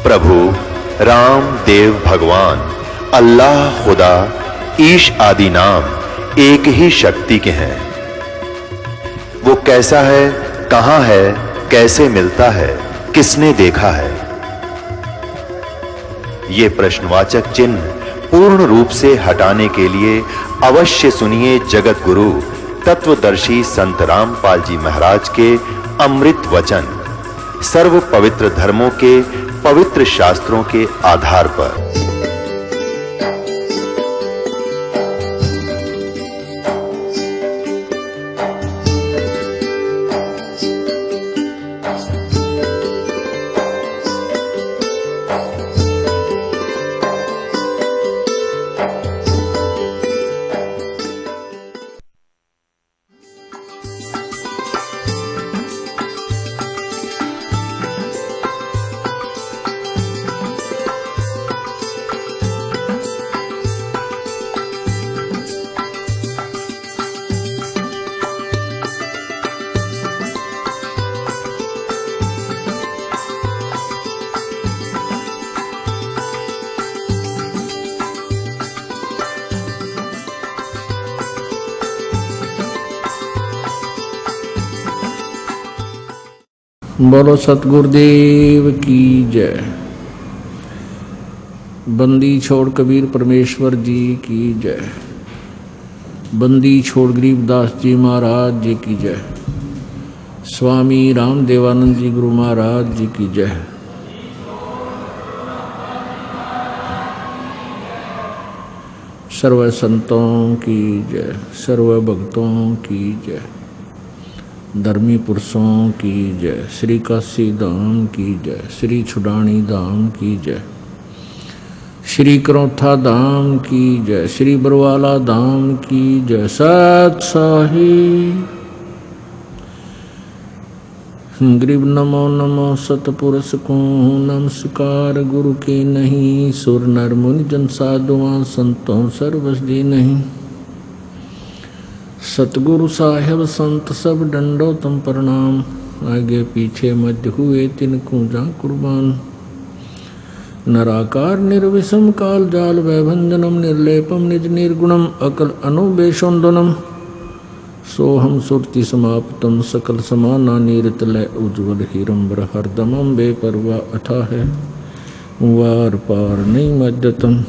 प्रभु राम देव भगवान अल्लाह खुदा ईश आदि नाम एक ही शक्ति के हैं। वो कैसा है, कहां है, कैसे मिलता है, किसने देखा है? ये प्रश्नवाचक चिन्ह पूर्ण रूप से हटाने के लिए अवश्य सुनिए जगत गुरु तत्वदर्शी संत रामपाल जी महाराज के अमृत वचन, सर्व पवित्र धर्मों के पवित्र शास्त्रों के आधार पर। बोलो सतगुरुदेव की जय। बंदी छोड़ कबीर परमेश्वर जी की जय। बंदी छोड़ गरीबदास जी महाराज जी की जय। स्वामी राम देवानंद जी गुरु महाराज जी की जय। सर्व संतों की जय, सर्व भक्तों की जय, धर्मी पुरुषों की जय, श्री काशी धाम की जय, श्री छुडानी धाम की जय, श्री करौथा धाम की जय, श्री बरवाला धाम की जय। सत साहिब गरीब नमो नमो सतपुरुष को नमस्कार। गुरु की नहीं सुर नर मुनि जन साधुआं संतों सर्वसदी नहीं। सतगुरु साहेब संत सब डंडो तम प्रणाम। आगे पीछे मध्य हुए तिनको जा कुर्बान। नराकार निर्विषम काल जाल वैभंजनम निर्लेपम निज निर्गुणम अकल अनुबेशोन्दनम सोहम सुरति समाप्तम सकल समाना निरतलय उज्ज्वल हिरंबर हरदमम बेपरवा अथा है वार पार नहीं मध्यतम।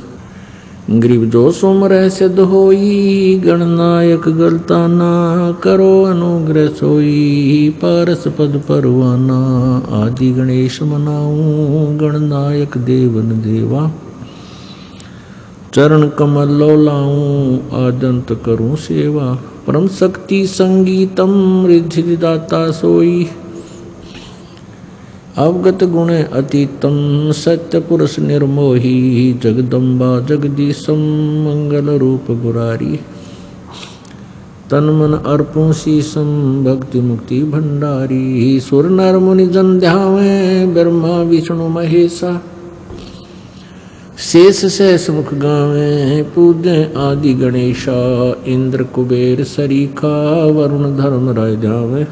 गरीब जो सुमर सिद्ध होई गणनायक गलता ना करो अनुग्रह सोई पारस पद परवाना। आदि गणेश मनाऊं गणनायक देवन देवा चरण कमल लो लाऊं आदंत करूं सेवा। परम शक्ति संगीतम रिद्धि दाता सोई अवगत गुण अतीतम सत्य पुरुष निर्मोही जगदम्बा जगदीशम मंगल रूप गुरारी। तन मन अर्पण शीसम भक्ति मुक्ति भंडारी। सुर नर मुनि जन ध्यावे ब्रह्मा विष्णु महेशा शेष सहस मुख गावे पूजे आदि गणेशा। इंद्र कुबेर सरीखा वरुण धर्म राय जावे।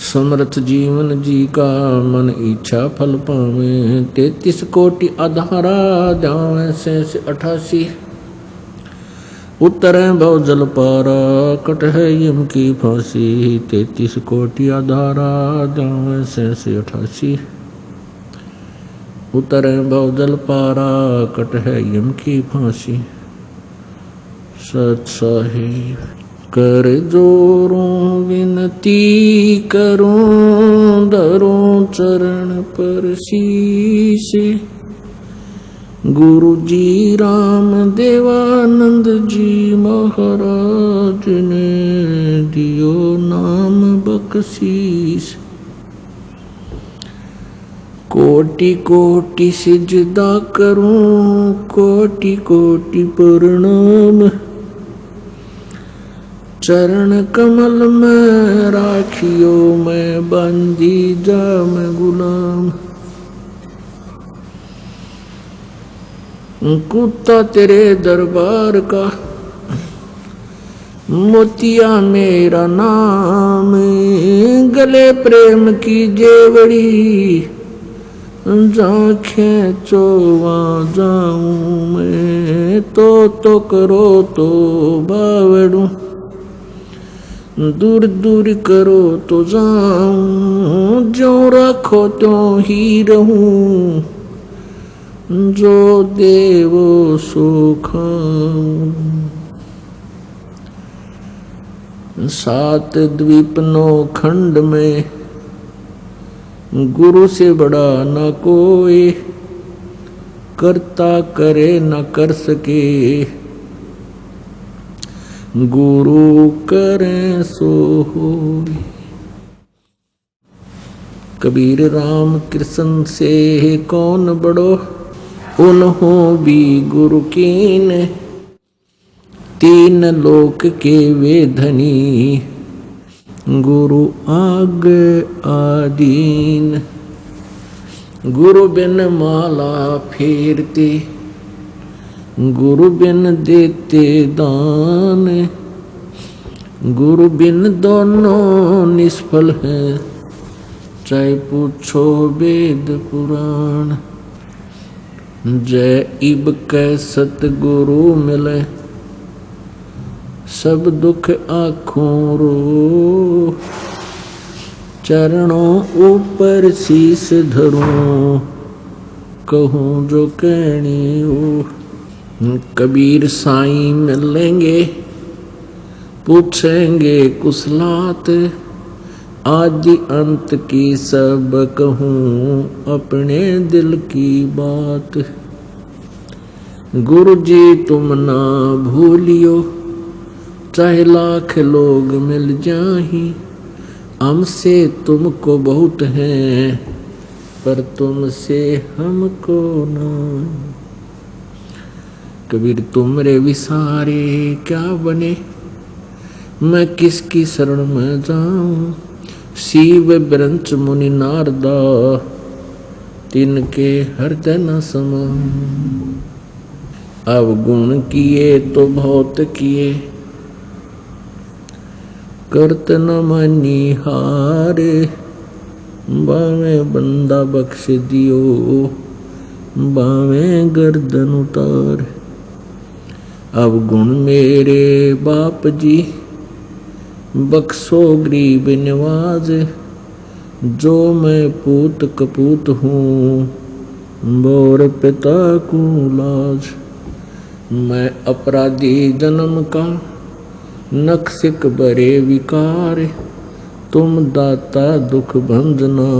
समर्थ जीवन जी का मन इच्छा फल पावे। 33 कोटि आधारा जावे शेष 88। उतरे भव जल पारा कट है यम की फांसी। 33 कोटि आधारा जावे शेष 88। उतरे भव जल पारा कट है यम की फांसी। सत साहिब कर जोरों विनती करूं धरूं चरण पर शीश। गुरु जी राम देवानंद जी महाराज ने दियो नाम बख्शीश। कोटि कोटि सिजदा करूं कोटि कोटि प्रणाम। चरण कमल में राखियो मैं बंदी जाम गुलाम। कुत्ता तेरे दरबार का मोतिया मेरा नाम, गले प्रेम की जेवड़ी, जांखें चोवा जाऊं मैं, तो करो तो बावड़ू, दूर दूर करो तो जाऊं, जो रखो त्यों ही रहूं, जो देवो सो खाऊं। 7 द्वीप 9 खंड में, गुरु से बड़ा न कोई, करता करे न कर सके, गुरु करे सो होय। कबीर राम कृष्ण से कौन बड़ो, उन्हों भी गुरु कीन, 3 लोक के वे धनी, गुरु आग आदीन। गुरु बिन माला फेरते, गुरु बिन देते दान, गुरु बिन दोनों निष्फल है, चाहे पूछो वेद पुराण। जय इब कै सतगुरु मिले, सब दुख आँखों रो, चरणों ऊपर शीस धरूं, कहूँ जो कहनी हो। कबीर साईं मिलेंगे, पूछेंगे कुशलात, आदि अंत की सब कहूँ, अपने दिल की बात। गुरु जी तुम ना भूलियो, चाहे लाख लोग मिल जाही, हमसे तुमको बहुत है, पर तुमसे हमको ना। कबीर तुमरे विसारे क्या बने, मैं किसकी शरण में जाऊं। शिव ब्रंच मुनि नारदा, तिनके हृदय न समाऊं। अवगुण किए तो बहुत किए, करत न मानी हारे, बावे बंदा बख्श दियो, बावे गर्दन उतार। अवगुण मेरे बाप जी, बख्शो गरीब नवाज, जो मैं पूत कपूत हूँ, बोर पिता को लाज। मैं अपराधी जन्म का, नक्सिक बरे विकार, तुम दाता दुख भंजना,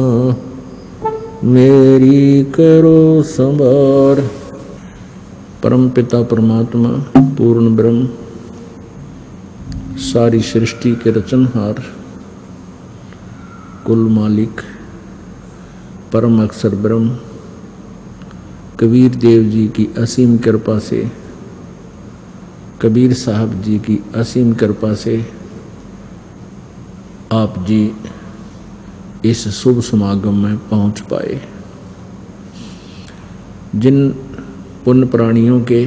मेरी करो संभार। परम पिता परमात्मा पूर्ण ब्रह्म, सारी सृष्टि के रचनहार, कुल मालिक, परम अक्षर ब्रह्म, कबीर देव जी की असीम कृपा से, कबीर साहब जी की असीम कृपा से आप जी इस शुभ समागम में पहुंच पाए। जिन पुण्य प्राणियों के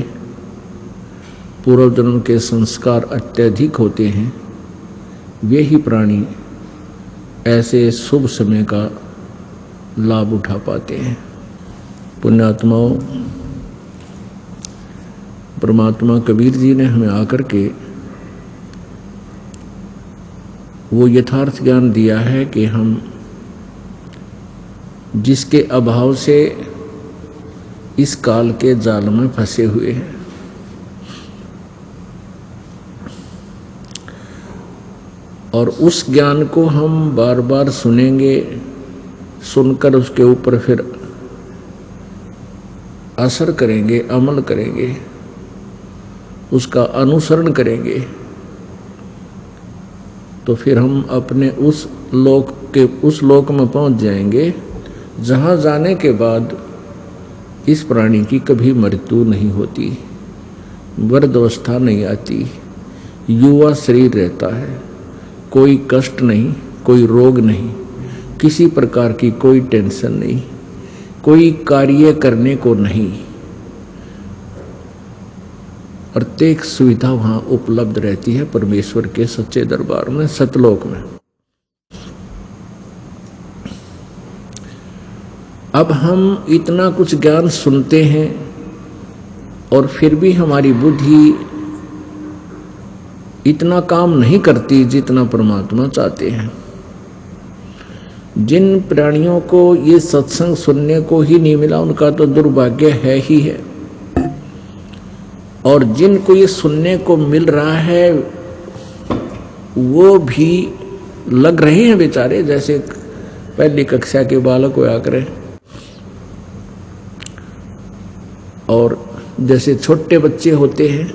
पूर्व जन्म के संस्कार अत्यधिक होते हैं, वे ही प्राणी ऐसे शुभ समय का लाभ उठा पाते हैं। पुण्यात्माओं, परमात्मा कबीर जी ने हमें आकर के वो यथार्थ ज्ञान दिया है कि हम जिसके अभाव से इस काल के जाल में फंसे हुए हैं, और उस ज्ञान को हम बार बार सुनेंगे, सुनकर उसके ऊपर फिर असर करेंगे, अमल करेंगे, उसका अनुसरण करेंगे, तो फिर हम अपने उस लोक में पहुंच जाएंगे, जहां जाने के बाद इस प्राणी की कभी मृत्यु नहीं होती, वृद्धावस्था नहीं आती, युवा शरीर रहता है, कोई कष्ट नहीं, कोई रोग नहीं, किसी प्रकार की कोई टेंशन नहीं, कोई कार्य करने को नहीं। प्रत्येक सुविधा वहाँ उपलब्ध रहती है परमेश्वर के सच्चे दरबार में, सतलोक में। अब हम इतना कुछ ज्ञान सुनते हैं और फिर भी हमारी बुद्धि इतना काम नहीं करती जितना परमात्मा चाहते हैं। जिन प्राणियों को ये सत्संग सुनने को ही नहीं मिला उनका तो दुर्भाग्य है ही है, और जिनको ये सुनने को मिल रहा है वो भी लग रहे हैं बेचारे, जैसे पहली कक्षा के बालक होया करें और जैसे छोटे बच्चे होते हैं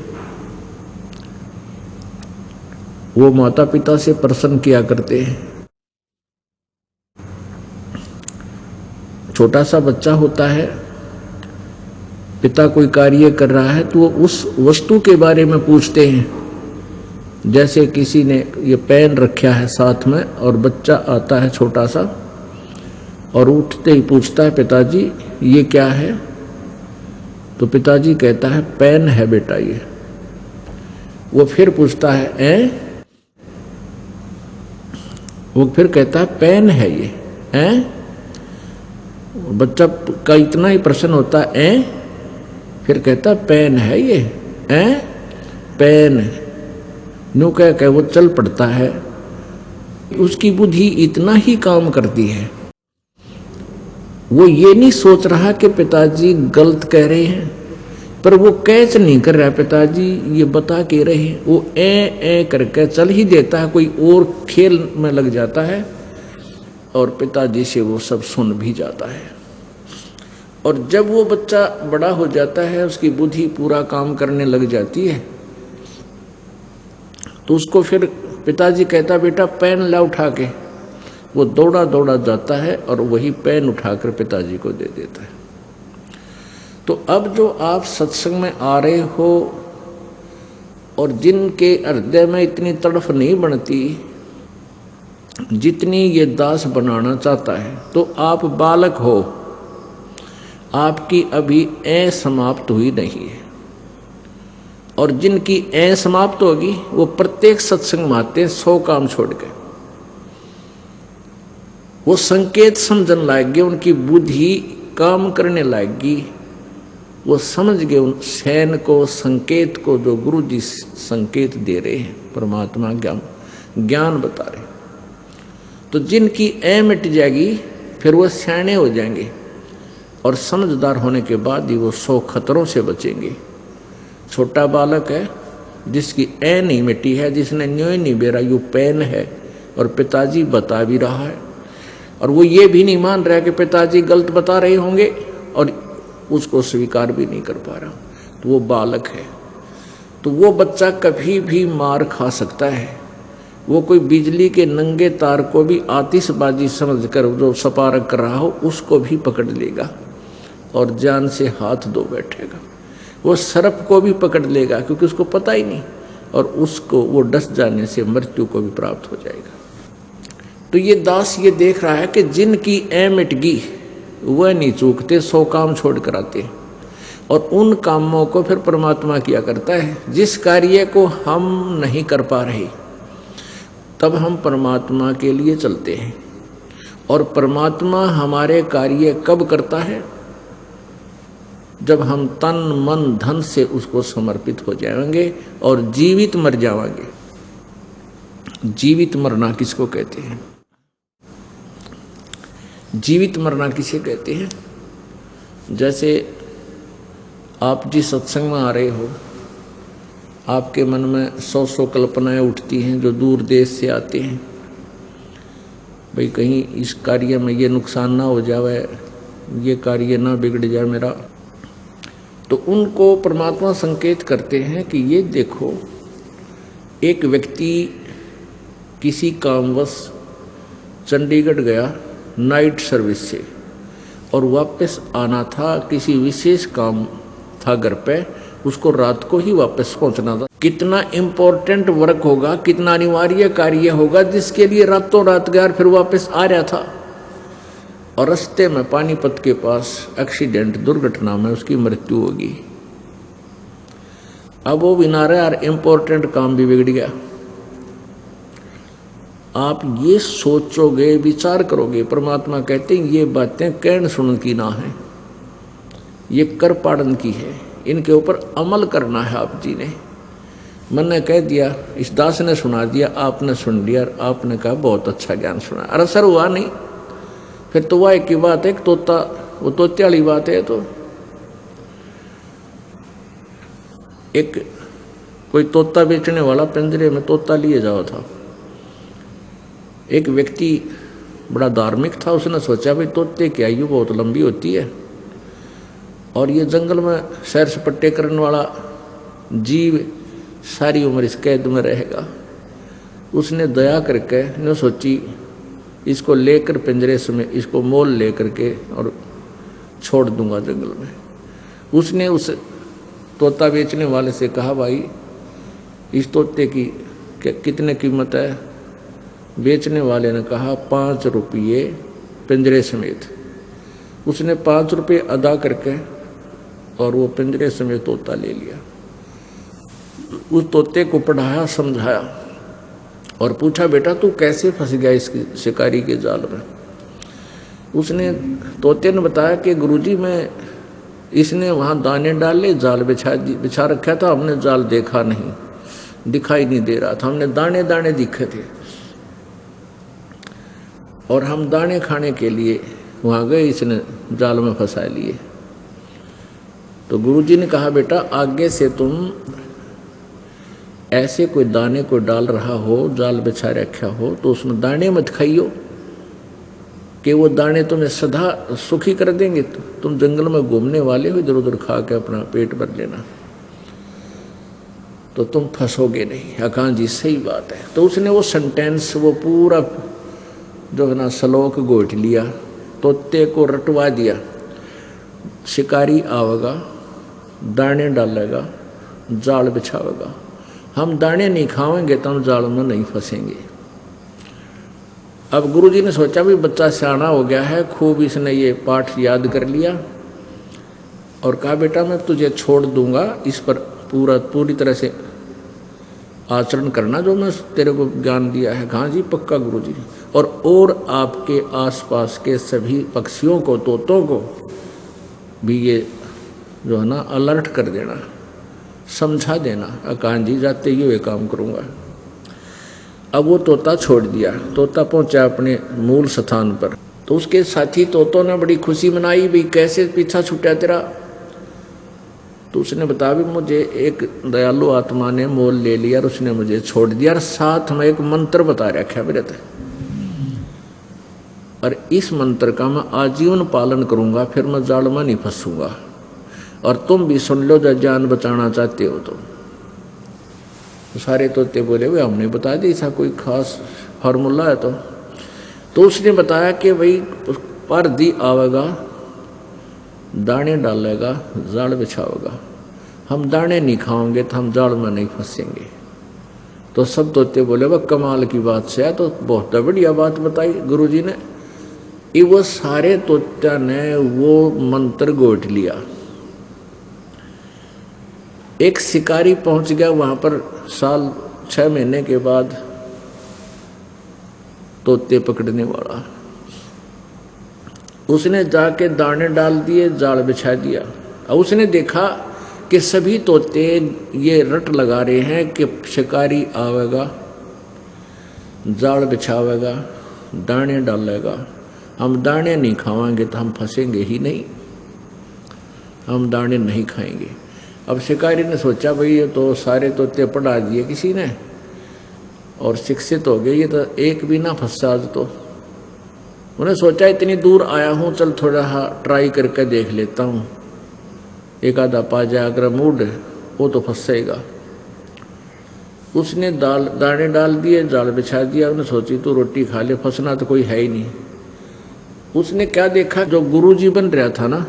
वो माता पिता से प्रसन्न किया करते हैं। छोटा सा बच्चा होता है, पिता कोई कार्य कर रहा है तो वो उस वस्तु के बारे में पूछते हैं। जैसे किसी ने ये पेन रखा है साथ में और बच्चा आता है छोटा सा और उठते ही पूछता है पिताजी ये क्या है, तो पिताजी कहता है पेन है बेटा ये। वो फिर पूछता है वो फिर कहता है पेन है ये बच्चा का इतना ही प्रश्न होता है फिर कहता है पेन है ये पेन न्यू कह वो चल पड़ता है। उसकी बुद्धि इतना ही काम करती है, वो ये नहीं सोच रहा कि पिताजी गलत कह रहे हैं, पर वो कैच नहीं कर रहा पिताजी ये बता के रहे हैं, वो ए करके चल ही देता है, कोई और खेल में लग जाता है और पिताजी से वो सब सुन भी जाता है। और जब वो बच्चा बड़ा हो जाता है, उसकी बुद्धि पूरा काम करने लग जाती है, तो उसको फिर पिताजी कहता बेटा पेन ला उठा के, वो दौड़ा दौड़ा जाता है और वही पेन उठाकर पिताजी को दे देता है। तो अब जो आप सत्संग में आ रहे हो और जिनके हृदय में इतनी तड़फ नहीं बनती जितनी ये दास बनाना चाहता है, तो आप बालक हो, आपकी अभी समाप्त हुई नहीं है। और जिनकी समाप्त होगी वो प्रत्येक सत्संग में आते 100 काम छोड़ के, वो संकेत समझने लगेगी, उनकी बुद्धि काम करने लगेगी, वो समझ गए उन सैन को, संकेत को जो गुरु जी संकेत दे रहे हैं, परमात्मा ज्ञान बता रहे। तो जिनकी मिट जाएगी फिर वो सयाने हो जाएंगे और समझदार होने के बाद ही वो 100 खतरों से बचेंगे। छोटा बालक है जिसकी नहीं मिटी है, जिसने न्योय नहीं बेरा यू पेन है और पिताजी बता भी रहा है, और वो ये भी नहीं मान रहा कि पिताजी गलत बता रहे होंगे और उसको स्वीकार भी नहीं कर पा रहा, तो वो बालक है। तो वो बच्चा कभी भी मार खा सकता है, वो कोई बिजली के नंगे तार को भी आतिशबाजी समझकर जो सपारक कर रहा हो उसको भी पकड़ लेगा और जान से हाथ धो बैठेगा। वो सर्प को भी पकड़ लेगा क्योंकि उसको पता ही नहीं, और उसको वो डस जाने से मृत्यु को भी प्राप्त हो जाएगा। तो ये दास ये देख रहा है कि जिनकी मिट गई वह नहीं चूकते, 100 काम छोड़ कर आते हैं, और उन कामों को फिर परमात्मा किया करता है। जिस कार्य को हम नहीं कर पा रहे तब हम परमात्मा के लिए चलते हैं, और परमात्मा हमारे कार्य कब करता है, जब हम तन मन धन से उसको समर्पित हो जाएंगे और जीवित मर जाएंगे। जीवित मरना किसको कहते हैं? जीवित मरना किसे कहते हैं? जैसे आप जिस सत्संग में आ रहे हो, आपके मन में 100 कल्पनाएं उठती हैं जो दूर देश से आते हैं, भाई कहीं इस कार्य में ये नुकसान ना हो जाए, ये कार्य ना बिगड़ जाए मेरा। तो उनको परमात्मा संकेत करते हैं कि ये देखो, एक व्यक्ति किसी कामवश चंडीगढ़ गया नाइट सर्विस से, और वापस आना था, किसी विशेष काम था घर पे, उसको रात को ही वापस पहुंचना था। कितना इम्पोर्टेंट वर्क होगा, कितना अनिवार्य कार्य होगा जिसके लिए रातों रात गया, फिर वापस आ रहा था, और रास्ते में पानीपत के पास एक्सीडेंट दुर्घटना में उसकी मृत्यु होगी। अब वो भी ना रहा यार, इम्पोर्टेंट काम भी बिगड़ गया। आप ये सोचोगे, विचार करोगे, परमात्मा कहते हैं ये बातें कहन सुन की ना है, ये कर पाड़न की है, इनके ऊपर अमल करना है। आप जी ने मैंने कह दिया, इस दास ने सुना दिया, आपने सुन लिया, आपने कहा बहुत अच्छा ज्ञान सुना। अरे सर हुआ नहीं, फिर तो वह एक ही बात है, तोता वो तोते वाली बात है। तो एक कोई तोता बेचने वाला पिंजरे में तोता लिए जाओ था। एक व्यक्ति बड़ा धार्मिक था, उसने सोचा भाई तोते की आयु बहुत लंबी होती है और ये जंगल में सैर सपट्टे करने वाला जीव सारी उम्र इस कैद में रहेगा। उसने दया करके न सोची इसको लेकर पिंजरे में, इसको मोल लेकर के और छोड़ दूंगा जंगल में। उसने उस तोता बेचने वाले से कहा, भाई इस तोते की कितने कीमत है? बेचने वाले ने कहा 5 रुपये पिंजरे समेत। उसने 5 रुपये अदा करके और वो पिंजरे समेत तोता ले लिया। उस तोते को पढ़ाया, समझाया और पूछा, बेटा तू कैसे फंस गया इस शिकारी के जाल में? उसने तोते ने बताया कि गुरुजी मैं, इसने वहाँ दाने डाले, जाल बिछा रखा था, हमने जाल देखा नहीं, दिखाई नहीं दे रहा था, हमने दाने दाने दिखे थे और हम दाने खाने के लिए वहाँ गए, इसने जाल में फंसा लिए। तो गुरुजी ने कहा, बेटा आगे से तुम ऐसे कोई दाने को डाल रहा हो, जाल बिछा रखा हो, तो उसमें दाने मत खाइयो कि वो दाने तुम्हें सदा सुखी कर देंगे। तुम जंगल में घूमने वाले हो, इधर उधर खा के अपना पेट भर लेना, तो तुम फंसोगे नहीं। अकान जी सही बात है। तो उसने वो सेंटेंस, वो पूरा जो है ना श्लोक गोट लिया, तोते को रटवा दिया। शिकारी आवेगा, दाने डालेगा, जाल बिछावेगा, हम दाने नहीं खाएंगे तो हम जाल में नहीं फंसेंगे। अब गुरुजी ने सोचा भी बच्चा सियाना हो गया है, खूब इसने ये पाठ याद कर लिया और कहा, बेटा मैं तुझे छोड़ दूंगा, इस पर पूरी तरह से आचरण करना जो मैं तेरे को ज्ञान दिया है। कहाँ जी? पक्का गुरुजी। और आपके आसपास के सभी पक्षियों को, तोतों को भी ये जो है ना अलर्ट कर देना, समझा देना। अकान जी जाते ही ये काम करूँगा। अब वो तोता छोड़ दिया, तोता पहुंचा अपने मूल स्थान पर। तो उसके साथी तोतों ने बड़ी खुशी मनाई, भी कैसे पीछा छूटा तेरा? तो उसने बताया, भी मुझे एक दयालु आत्मा ने मोल ले लिया और उसने मुझे छोड़ दिया और साथ में एक मंत्र बता रखा मेरे तक, और इस मंत्र का मैं आजीवन पालन करूंगा, फिर मैं जाल में नहीं फंसूंगा। और तुम भी सुन लो जब जान बचाना चाहते हो तो। सारे तोते बोले, वे हमने बता दी, ऐसा कोई खास फार्मूला है तो उसने बताया कि भाई पर दी आवेगा, दाने डालेगा, जाल बिछावेगा, हम दाने नहीं खाओगे तो हम जाल में नहीं फंसेंगे। तो सब तोते बोले, वह कमाल की बात से है, तो बहुत बढ़िया बात बताई गुरुजी ने। वो सारे तोत्या ने वो मंत्र गोट लिया। एक शिकारी पहुंच गया वहां पर, साल 6 महीने के बाद तोते पकड़ने वाला। उसने जाके दाने डाल दिए, जाल बिछा दिया। और उसने देखा कि सभी तोते ये रट लगा रहे हैं कि शिकारी आवेगा, जाल बिछावेगा, दाने डालेगा, हम दाने नहीं खाएंगे तो हम फंसेंगे ही नहीं, हम दाने नहीं खाएंगे। अब शिकारी ने सोचा, भाई ये तो सारे तोते पढ़ा दिए किसी ने और शिक्षित हो गए, ये तो एक भी ना फंसा आज तो। उन्हें सोचा इतनी दूर आया हूँ, चल थोड़ा ट्राई करके देख लेता हूँ, एक आधा पा जाए, अगर मूड वो तो फंसेगा। उसने दाने डाल दिए, जाल बिछा दिया। उन्हें सोची तू रोटी खा ले, फंसना तो कोई है ही नहीं। उसने क्या देखा, जो गुरुजी बन रहा था ना,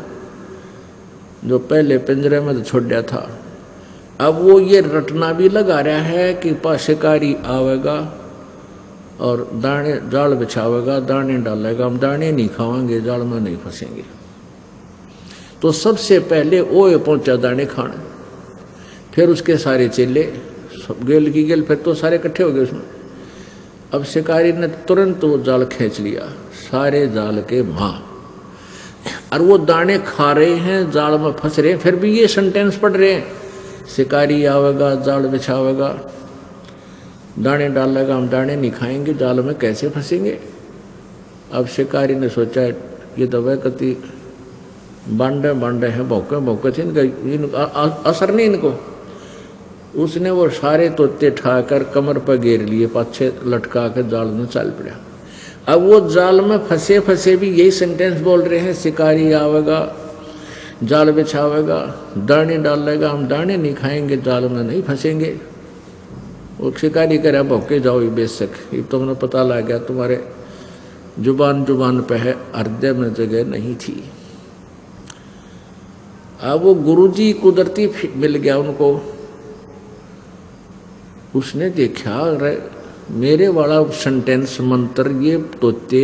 जो पहले पिंजरे में तो छोड़ दिया था, अब वो ये रटना भी लगा रहा है कि शिकारी आवेगा और दाने जाल बिछावेगा, दाने डालेगा, हम दाने नहीं खाएंगे, जाल में नहीं फंसेंगे। तो सबसे पहले वो पहुंचा दाने खाने। फिर उसके सारे चेले सब गेल की गेल, फिर तो सारे इकट्ठे हो गए उसमें। अब शिकारी ने तुरंत वो जाल खींच लिया, सारे जाल के मां, और वो दाने खा रहे हैं, जाल में फंस रहे हैं, फिर भी ये सेंटेंस पढ़ रहे हैं, शिकारी आवेगा जाल बिछावेगा, दाने डालेगा, हम दाने नहीं खाएंगे, जाल में कैसे फंसेंगे। अब शिकारी ने सोचा ये तो वह कति बांडे बांडे हैं, भौके भौके थे, इनका असर नहीं इनको। उसने वो सारे तोते ठाकर कमर पर घेर लिए, पाछे लटका कर जाल में चल पड़ा। अब वो जाल में फंसे फंसे भी यही सेंटेंस बोल रहे हैं, शिकारी आवेगा जाल बिछावेगा, दाने डालेगा, हम दाने नहीं खाएंगे, जाल में नहीं फंसेंगे। वो शिकारी कह रहा भौके जाओ ये बेशक, ये तुमने पता लग गया, तुम्हारे जुबान जुबान पे है, हृदय में जगह नहीं थी। अब वो गुरुजी कुदरती मिल गया उनको। उसने देखा अरे मेरे वाला सेंटेंस मंत्र ये तोते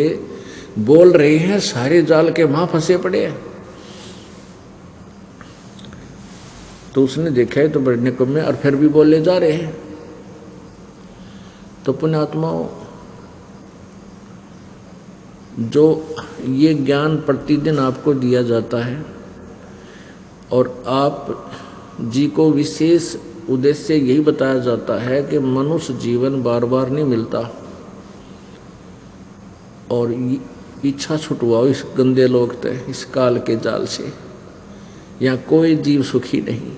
बोल रहे हैं, सारे जाल के वहां फंसे पड़े हैं। तो उसने देखा है तो बड़े निकम्मे, और फिर भी बोले जा रहे हैं। तो पुण्यात्माओं, जो ये ज्ञान प्रतिदिन आपको दिया जाता है और आप जी को विशेष उद्देश्य यही बताया जाता है कि मनुष्य जीवन बार बार नहीं मिलता, और इच्छा छुटवाओ इस गंदे लोग ते, इस काल के जाल से। यहाँ कोई जीव सुखी नहीं।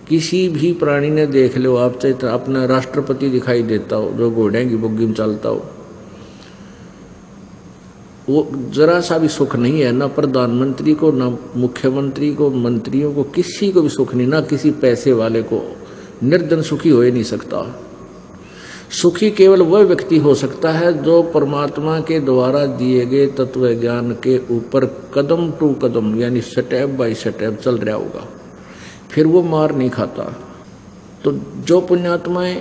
किसी भी प्राणी ने देख लो आप, चाहे अपना राष्ट्रपति दिखाई देता हो जो घोड़े की बुग्गी में चलता हो, वो जरा सा भी सुख नहीं है, ना प्रधानमंत्री को, ना मुख्यमंत्री को, मंत्रियों को, किसी को भी सुख नहीं, ना किसी पैसे वाले को। निर्धन सुखी हो ही नहीं सकता। सुखी केवल वह व्यक्ति हो सकता है जो परमात्मा के द्वारा दिए गए तत्व ज्ञान के ऊपर कदम टू कदम यानी स्टेप बाय स्टेप चल रहा होगा, फिर वो मार नहीं खाता। तो जो पुण्यात्माएं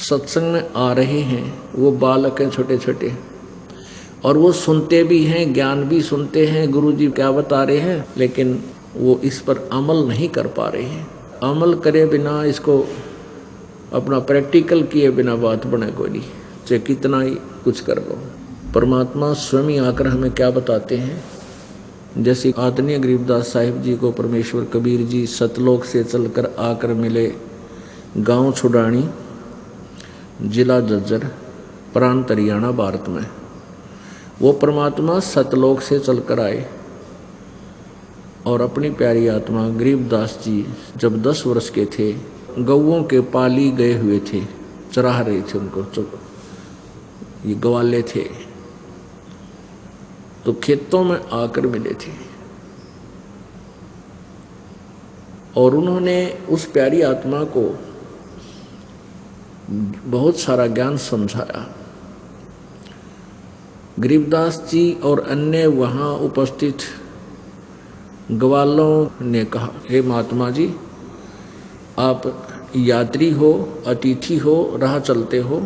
सत्संग में आ रहे हैं वो बालक हैं छोटे छोटे, और वो सुनते भी हैं, ज्ञान भी सुनते हैं, गुरु जी क्या बता रहे हैं, लेकिन वो इस पर अमल नहीं कर पा रहे हैं। अमल करे बिना, इसको अपना प्रैक्टिकल किए बिना बात बने कोई नहीं, चाहे कितना ही कुछ कर लो। परमात्मा स्वयं आकर हमें क्या बताते हैं, जैसे आदरणीय गरीबदास साहिब जी को परमेश्वर कबीर जी सतलोक से चलकर आकर मिले, गांव छुड़ानी, जिला जज्जर, प्रांत हरियाणा, भारत में। वो परमात्मा सतलोक से चलकर आए और अपनी प्यारी आत्मा गरीबदास जी जब 10 वर्ष के थे, गौओं के पाली गए हुए थे, चराह रहे थे उनको, ये ग्वाले थे, तो खेतों में आकर मिले थे और उन्होंने उस प्यारी आत्मा को बहुत सारा ज्ञान समझाया। गरीबदास जी और अन्य वहाँ उपस्थित ग्वालों ने कहा, हे महात्मा जी, आप यात्री हो, अतिथि हो, राह चलते हो,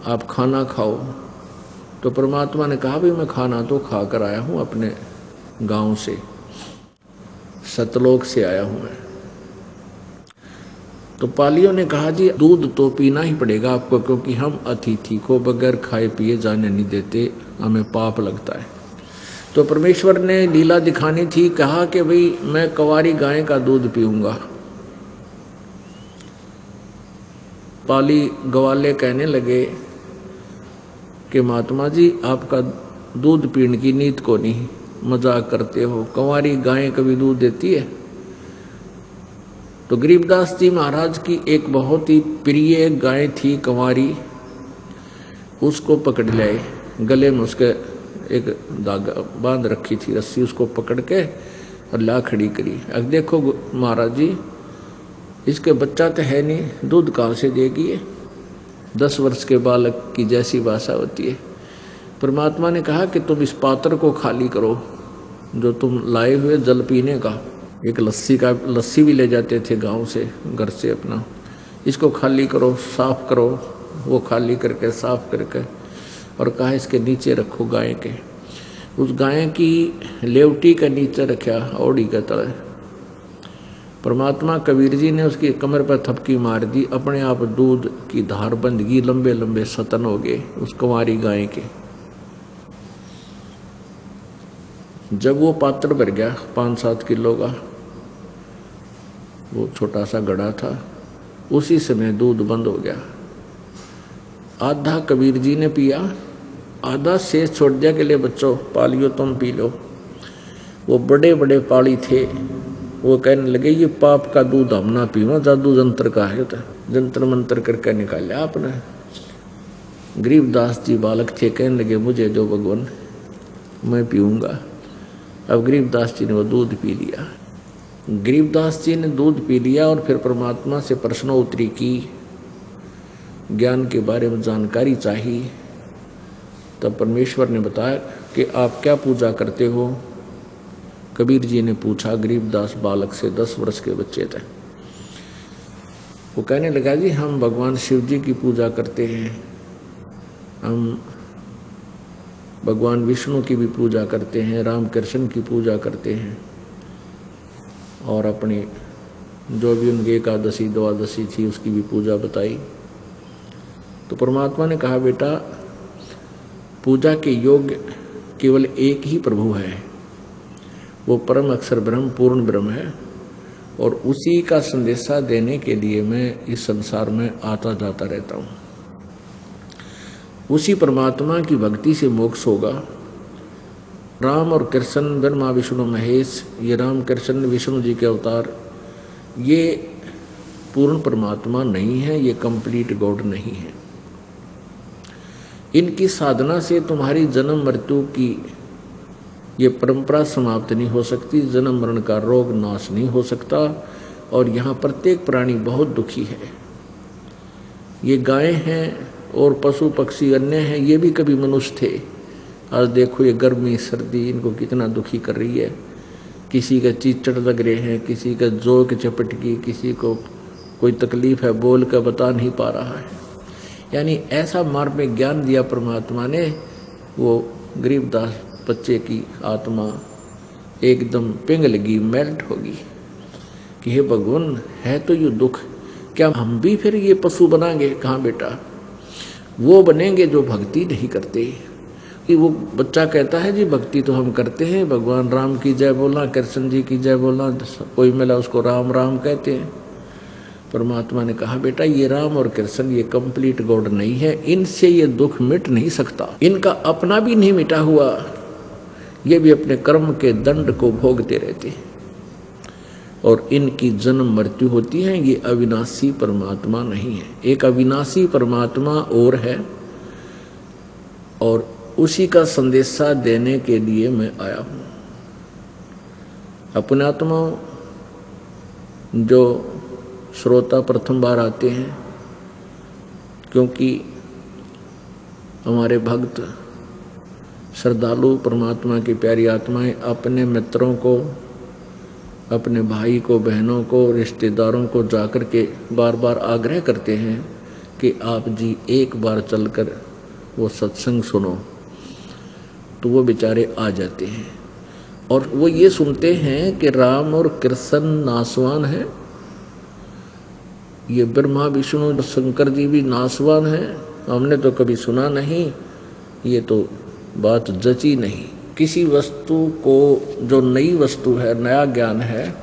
आप खाना खाओ। तो परमात्मा ने कहा, भी मैं खाना तो खा कर आया हूँ, अपने गांव से, सतलोक से आया हूँ मैं। तो पालियों ने कहा, जी दूध तो पीना ही पड़ेगा आपको, क्योंकि हम अतिथि को बगैर खाए पिए जाने नहीं देते, हमें पाप लगता है। तो परमेश्वर ने लीला दिखानी थी, कहा कि भाई मैं कंवारी गाय का दूध पीऊंगा। पाली ग्वाले कहने लगे कि महात्मा जी आपका दूध पीने की नीत को नहीं, मजाक करते हो, कंवारी गायें कभी दूध देती है? तो गरीबदास जी महाराज की एक बहुत ही प्रिय गाय थी कंवारी, उसको पकड़ लाए, गले में उसके एक धागा बांध रखी थी रस्सी, उसको पकड़ के और ला खड़ी करी। अब देखो महाराज जी, इसके बच्चा तो है नहीं, दूध कहाँ से देगी? 10 वर्ष के बालक की जैसी भाषा होती है। परमात्मा ने कहा कि तुम इस पात्र को खाली करो, जो तुम लाए हुए जल पीने का, एक लस्सी भी ले जाते थे गांव से, घर से अपना, इसको खाली करो, साफ करो। वो खाली करके साफ करके और कहा इसके नीचे रखो गाय के। उस गाय की लेवटी के नीचे रखा, औड़ी के तले। परमात्मा कबीर जी ने उसकी कमर पर थपकी मार दी, अपने आप दूध की धार बंध गई, लंबे लंबे सतन हो गए उस कुंवारी गाय के। जब वो पात्र भर गया 5-7 किलो का, वो छोटा सा घड़ा था, उसी समय दूध बंद हो गया। आधा कबीर जी ने पिया, आधा शेष छोड़ दिया के लिए बच्चों पालियो तुम पी लो। वो बड़े बड़े पाली थे, वो कहने लगे ये पाप का दूध हम ना पीवा, जादू जंत्र का है, तो जंत्र मंत्र करके निकाला आपने। गरीबदास जी बालक थे, कहने लगे मुझे जो भगवान मैं पीऊंगा। अब गरीबदास जी ने वो दूध पी लिया। गरीबदास जी ने दूध पी लिया और फिर परमात्मा से प्रश्नोत्तरी की, ज्ञान के बारे में जानकारी चाहिए। तब परमेश्वर ने बताया कि आप क्या पूजा करते हो। कबीर जी ने पूछा गरीबदास बालक से, 10 वर्ष के बच्चे थे। वो कहने लगा जी हम भगवान शिव जी की पूजा करते हैं, हम भगवान विष्णु की भी पूजा करते हैं, राम कृष्ण की पूजा करते हैं, और अपनी जो भी उनकी एकादशी द्वादशी थी उसकी भी पूजा बताई। तो परमात्मा ने कहा बेटा पूजा के योग्य केवल एक ही प्रभु है, वो परम अक्षर ब्रह्म पूर्ण ब्रह्म है, और उसी का संदेशा देने के लिए मैं इस संसार में आता जाता रहता हूँ। उसी परमात्मा की भक्ति से मोक्ष होगा। राम और कृष्ण ब्रह्मा विष्णु महेश, ये राम कृष्ण विष्णु जी के अवतार, ये पूर्ण परमात्मा नहीं है, ये कंप्लीट गॉड नहीं है। इनकी साधना से तुम्हारी जन्म मृत्यु की ये परंपरा समाप्त नहीं हो सकती, जन्म मरण का रोग नाश नहीं हो सकता, और यहाँ प्रत्येक प्राणी बहुत दुखी है। ये गायें हैं और पशु पक्षी अन्य हैं, ये भी कभी मनुष्य थे। आज देखो ये गर्मी सर्दी इनको कितना दुखी कर रही है। किसी का चीचड़ लग रहे हैं, किसी का जोक चपटकी, किसी को कोई तकलीफ है बोल कर बता नहीं पा रहा है। यानी ऐसा मार्ग में ज्ञान दिया परमात्मा ने, वो गरीबदास बच्चे की आत्मा एकदम पिघलेगी, मेल्ट होगी कि हे भगवान है तो ये दुख, क्या हम भी फिर ये पशु बनाएंगे? कहाँ बेटा, वो बनेंगे जो भक्ति नहीं करते। कि वो बच्चा कहता है जी भक्ति तो हम करते हैं, भगवान राम की जय बोलना, कृष्ण जी की जय बोलना, कोई मिला उसको राम राम कहते हैं। परमात्मा ने कहा बेटा ये राम और कृष्ण ये कंप्लीट गॉड नहीं है, इनसे ये दुख मिट नहीं सकता, इनका अपना भी नहीं मिटा हुआ, ये भी अपने कर्म के दंड को भोगते रहते हैं, और इनकी जन्म मृत्यु होती है। ये अविनाशी परमात्मा नहीं है, एक अविनाशी परमात्मा और है, और उसी का संदेशा देने के लिए मैं आया हूँ। अपने आत्माओं जो श्रोता प्रथम बार आते हैं, क्योंकि हमारे भक्त श्रद्धालु परमात्मा की प्यारी आत्माएं अपने मित्रों को, अपने भाई को, बहनों को, रिश्तेदारों को जाकर के बार बार आग्रह करते हैं कि आप जी एक बार चलकर वो सत्संग सुनो, तो वो बेचारे आ जाते हैं और वो ये सुनते हैं कि राम और कृष्ण नासवान हैं, ये ब्रह्मा विष्णु शंकर जी भी नासवान हैं, हमने तो कभी सुना नहीं, ये तो बात जची नहीं। किसी वस्तु को जो नई वस्तु है, नया ज्ञान है,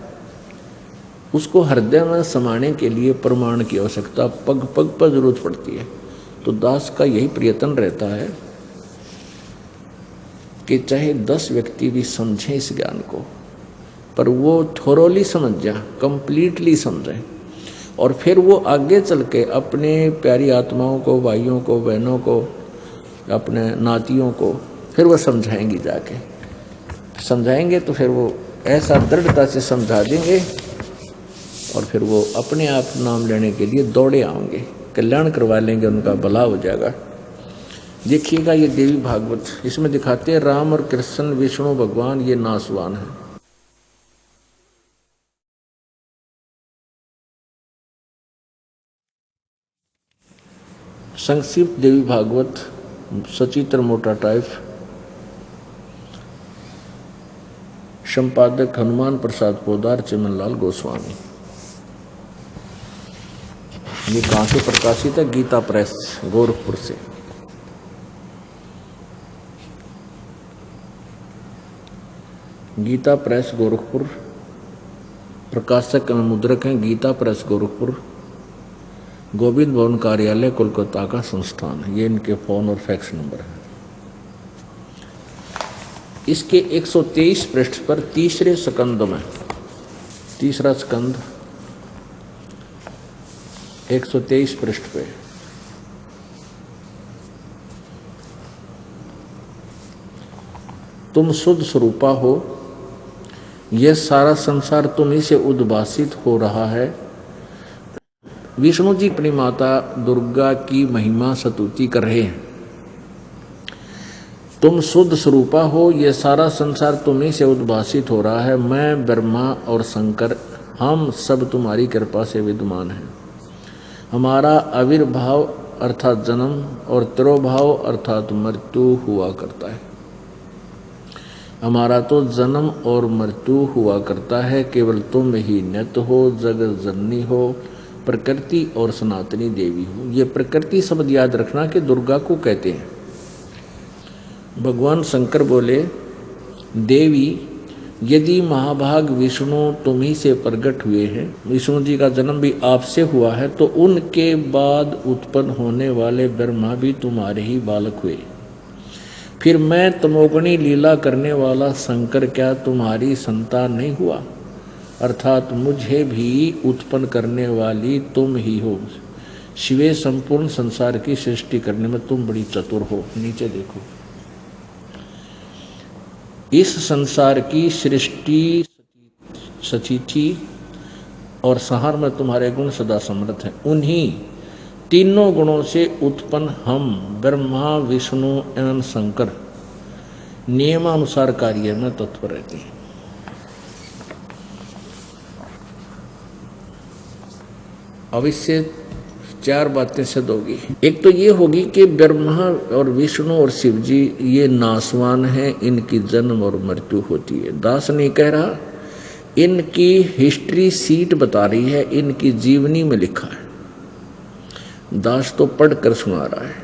उसको हृदय में समाने के लिए प्रमाण की आवश्यकता पग पग पर जरूरत पड़ती है। तो दास का यही प्रयत्न रहता है कि चाहे 10 व्यक्ति भी समझें इस ज्ञान को, पर वो थोरोली समझ जाए, कंप्लीटली समझें, और फिर वो आगे चल के अपने प्यारी आत्माओं को, भाइयों को, बहनों को, अपने नातियों को फिर वो समझाएंगी, जाके समझाएंगे तो फिर वो ऐसा दृढ़ता से समझा देंगे और फिर वो अपने आप नाम लेने के लिए दौड़े आएंगे, कल्याण करवा लेंगे, उनका भला हो जाएगा। देखिएगा ये देवी भागवत, इसमें दिखाते हैं राम और कृष्ण विष्णु भगवान ये नासवान है। संक्षिप्त देवी भागवत, सचित्र मोटा टाइप, संपादक हनुमान प्रसाद पोदार, चिमनलाल गोस्वामी। ये कहाँ से प्रकाशित है? गीता प्रेस गोरखपुर से। गीता प्रेस गोरखपुर, प्रकाशक मुद्रक हैं गीता प्रेस गोरखपुर, गोविंद भवन कार्यालय कोलकाता का संस्थान है। ये इनके फोन और फैक्स नंबर है। इसके 123 पृष्ठ पर तीसरे स्कंद में, तीसरा स्कंद 123 पृष्ठ पे तुम शुद्ध स्वरूपा हो, यह सारा संसार तुम्हीं से उद्भासित हो रहा है। विष्णु जी अपनी माता दुर्गा की महिमा स्तुति कर रहे हैं। तुम शुद्ध स्वरूपा हो, यह सारा संसार तुम्हीं से उद्भासित हो रहा है। मैं ब्रह्मा और शंकर हम सब तुम्हारी कृपा से विद्यमान हैं। हमारा आविर्भाव अर्थात जन्म और तिरोभाव अर्थात मृत्यु हुआ करता है। हमारा तो जन्म और मृत्यु हुआ करता है, केवल तुम ही नित्य हो, जगत जननी हो, प्रकृति और सनातनी देवी हो। ये प्रकृति शब्द याद रखना कि दुर्गा को कहते हैं। भगवान शंकर बोले, देवी यदि महाभाग विष्णु तुम ही से प्रकट हुए हैं, विष्णु जी का जन्म भी आपसे हुआ है, तो उनके बाद उत्पन्न होने वाले ब्रह्मा भी तुम्हारे ही बालक हुए। फिर मैं तमोगुणी लीला करने वाला शंकर क्या तुम्हारी संतान नहीं हुआ? अर्थात मुझे भी उत्पन्न करने वाली तुम ही हो। शिवे संपूर्ण संसार की सृष्टि करने में तुम बड़ी चतुर हो। नीचे देखो, इस संसार की सृष्टि सचिथी और संहार में तुम्हारे गुण सदा समर्थ हैं। उन्हीं तीनों गुणों से उत्पन्न हम ब्रह्मा विष्णु एवं शंकर नियमानुसार कार्य में तत्पर रहते हैं। अब इससे चार बातें सिद्ध होगी। एक तो ये होगी कि ब्रह्मा और विष्णु और शिव जी ये नासवान हैं, इनकी जन्म और मृत्यु होती है। दास नहीं कह रहा, इनकी हिस्ट्री सीट बता रही है, इनकी जीवनी में लिखा है। दास तो पढ़कर सुना रहा है।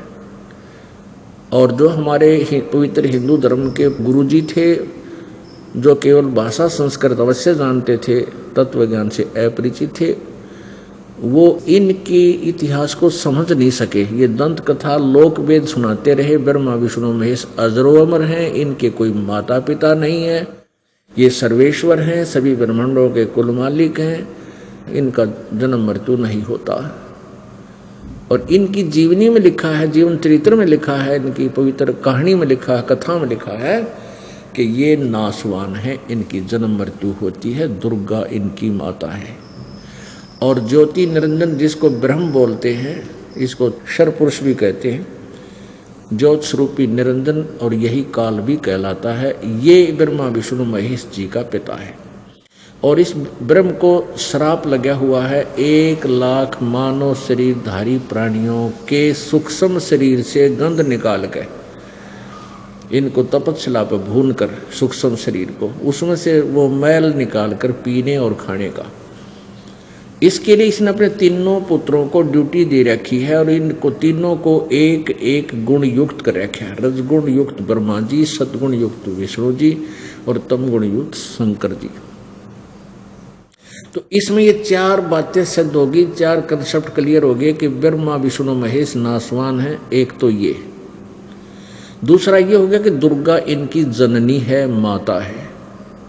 और जो हमारे पवित्र हिंदू धर्म के गुरुजी थे, जो केवल भाषा संस्कृत अवश्य जानते थे, तत्व ज्ञान से अपरिचित थे, वो इनके इतिहास को समझ नहीं सके। ये दंत कथा लोक वेद सुनाते रहे। ब्रह्मा विष्णु महेश अजरो अमर हैं, इनके कोई माता पिता नहीं है, ये सर्वेश्वर हैं, सभी ब्रह्मांडों के कुल मालिक हैं, इनका जन्म मृत्यु नहीं होता। और इनकी जीवनी में लिखा है, जीवन चरित्र में लिखा है, इनकी पवित्र कहानी में लिखा है, कथा में लिखा है कि ये नासवान है, इनकी जन्म मृत्यु होती है। दुर्गा इनकी माता है। और ज्योति निरंजन जिसको ब्रह्म बोलते हैं, इसको क्षर पुरुष भी कहते हैं, ज्योत स्वरूपी निरंजन, और यही काल भी कहलाता है। ये ब्रह्मा विष्णु महेश जी का पिता है। और इस ब्रह्म को श्राप लगा हुआ है 1,00,000 मानव शरीरधारी प्राणियों के सूक्ष्म शरीर से गंध निकाल के, इनको तपस्या पर भून कर सूक्ष्म शरीर को, उसमें से वो मैल निकाल कर पीने और खाने का। इसके लिए इसने अपने तीनों पुत्रों को ड्यूटी दे रखी है और इनको तीनों को एक एक गुण युक्त कर रखा है। रजगुण युक्त ब्रह्मा जी, सतगुण युक्त विष्णु जी और तमगुण युक्त शंकर जी। तो इसमें ये चार बातें सिद्ध होगी, चार कंसेप्ट क्लियर हो गए कि ब्रह्मा विष्णु महेश नासवान है। एक तो ये, दूसरा ये हो गया कि दुर्गा इनकी जननी है, माता है,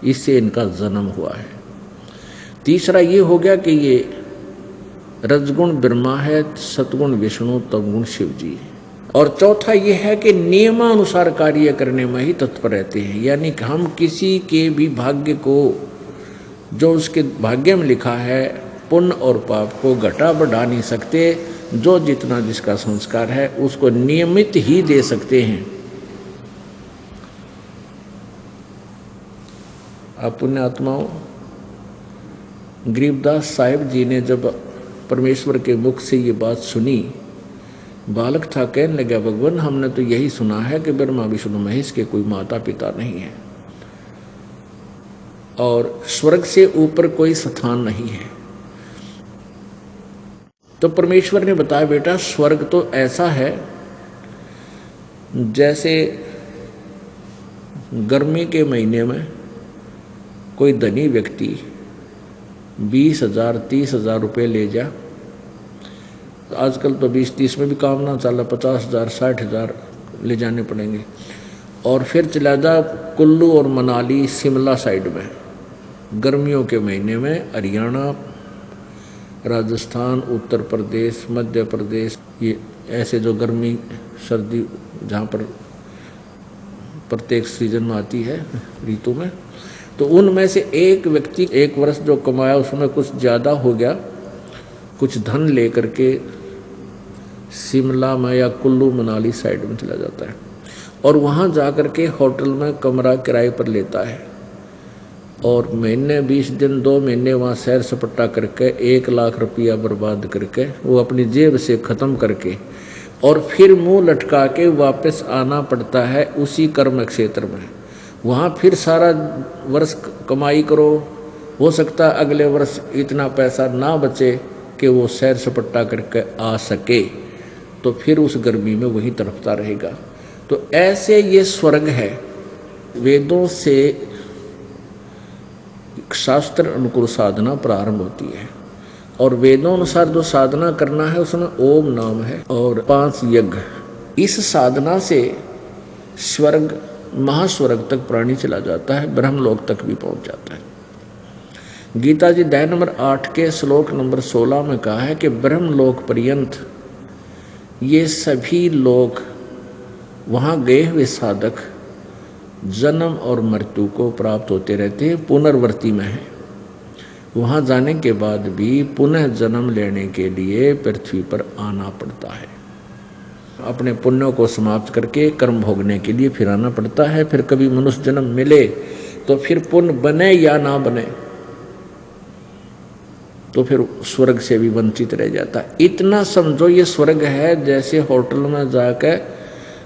इससे इनका जन्म हुआ है। तीसरा ये हो गया कि ये रजगुण ब्रह्मा है, सतगुण विष्णु, तमगुण शिव जी। और चौथा ये है कि नियमानुसार कार्य करने में ही तत्पर रहते हैं। यानी कि हम किसी के भी भाग्य को, जो उसके भाग्य में लिखा है, पुण्य और पाप को घटा बढ़ा नहीं सकते। जो जितना जिसका संस्कार है उसको नियमित ही दे सकते हैं। आप पुण्य आत्माओं, गरीबदास साहिब जी ने जब परमेश्वर के मुख से ये बात सुनी, बालक था, कहने लगा, भगवान हमने तो यही सुना है कि ब्रह्मा विष्णु महेश के कोई माता पिता नहीं है और स्वर्ग से ऊपर कोई स्थान नहीं है। तो परमेश्वर ने बताया, बेटा स्वर्ग तो ऐसा है जैसे गर्मी के महीने में कोई धनी व्यक्ति 20,000 30,000 रुपये ले जा, आजकल तो 20-30 में भी काम ना चला, 50,000 60,000 ले जाने पड़ेंगे, और फिर चला जा कुल्लू और मनाली शिमला साइड में गर्मियों के महीने में, हरियाणा राजस्थान उत्तर प्रदेश मध्य प्रदेश, ये ऐसे जो गर्मी सर्दी जहाँ पर प्रत्येक सीजन में आती है ऋतु में, तो उनमें से एक व्यक्ति एक वर्ष जो कमाया उसमें कुछ ज़्यादा हो गया, कुछ धन लेकर के शिमला में या कुल्लू मनाली साइड में चला जाता है और वहाँ जा कर के होटल में कमरा किराए पर लेता है और महीने 20 दिन 2 महीने वहाँ सैर सपट्टा करके 1 लाख रुपया बर्बाद करके वो अपनी जेब से ख़त्म करके और फिर मुंह लटका के वापस आना पड़ता है उसी कर्म क्षेत्र में। वहाँ फिर सारा वर्ष कमाई करो, हो सकता है अगले वर्ष इतना पैसा ना बचे कि वो सैर सपट्टा करके आ सके, तो फिर उस गर्मी में वही तड़पता रहेगा। तो ऐसे ये स्वर्ग है। वेदों से शास्त्र अनुकूल साधना प्रारंभ होती है और वेदों अनुसार जो साधना करना है उसमें ओम नाम है और 5 यज्ञ। इस साधना से स्वर्ग महास्वर्ग तक प्राणी चला जाता है, ब्रह्मलोक तक भी पहुंच जाता है। गीता जी अध्याय नंबर 8 के श्लोक नंबर 16 में कहा है कि ब्रह्मलोक पर्यंत ये सभी लोग वहाँ गए हुए साधक जन्म और मृत्यु को प्राप्त होते रहते हैं, पुनर्वर्ती में है। वहाँ जाने के बाद भी पुनः जन्म लेने के लिए पृथ्वी पर आना पड़ता है, अपने पुण्यों को समाप्त करके कर्म भोगने के लिए फिर आना पड़ता है। फिर कभी मनुष्य जन्म मिले तो फिर पुण्य बने या ना बने तो फिर स्वर्ग से भी वंचित रह जाता है। इतना समझो ये स्वर्ग है जैसे होटल में जाकर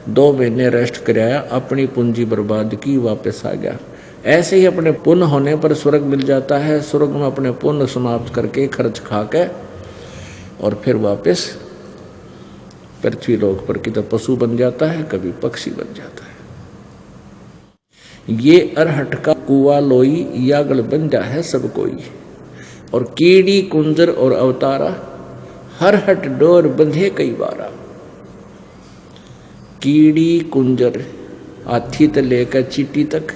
2 महीने रेस्ट कराया, अपनी पूंजी बर्बाद की, वापस आ गया। ऐसे ही अपने पुण्य होने पर स्वर्ग मिल जाता है, स्वर्ग में अपने पुण्य समाप्त करके खर्च खा के और फिर वापस पृथ्वी लोक पर की तो पशु बन जाता है, कभी पक्षी बन जाता है। ये अरहट का कुआ लोई यागल बन जा है सब कोई, और कीड़ी कुंजर और अवतारा हर हट डोर बंधे कई बारा। कीड़ी कुंजर हाथी से लेकर चींटी तक,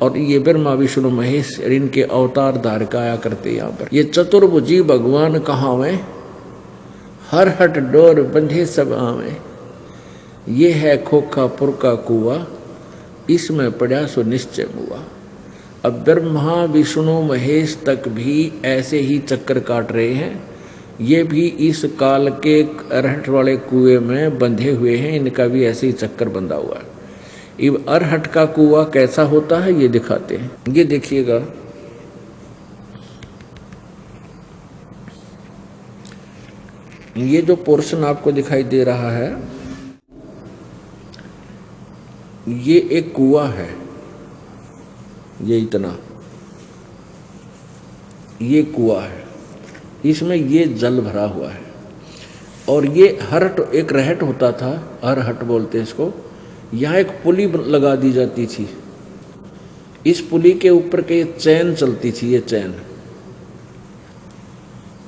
और ये ब्रह्मा विष्णु महेश इनके अवतार धार का आया करते यहाँ पर। ये चतुर्भुजी भगवान कहाँ में हर हट डोर बंधे सब आवे। ये है खोखापुर का कुआ, इसमें पड़ा सो निश्चय हुआ। अब ब्रह्मा विष्णु महेश तक भी ऐसे ही चक्कर काट रहे हैं, ये भी इस काल के अरहट वाले कुएं में बंधे हुए हैं, इनका भी ऐसे ही चक्कर बंधा हुआ है। अब अरहट का कुआं कैसा होता है ये दिखाते हैं। ये देखिएगा, ये जो पोर्शन आपको दिखाई दे रहा है ये एक कुआं है, ये इतना ये कुआं है, इसमें ये जल भरा हुआ है। और ये हरट एक रहट होता था, अरहट बोलते हैं इसको। यहाँ एक पुली लगा दी जाती थी, इस पुली के ऊपर के चैन चलती थी, ये चैन,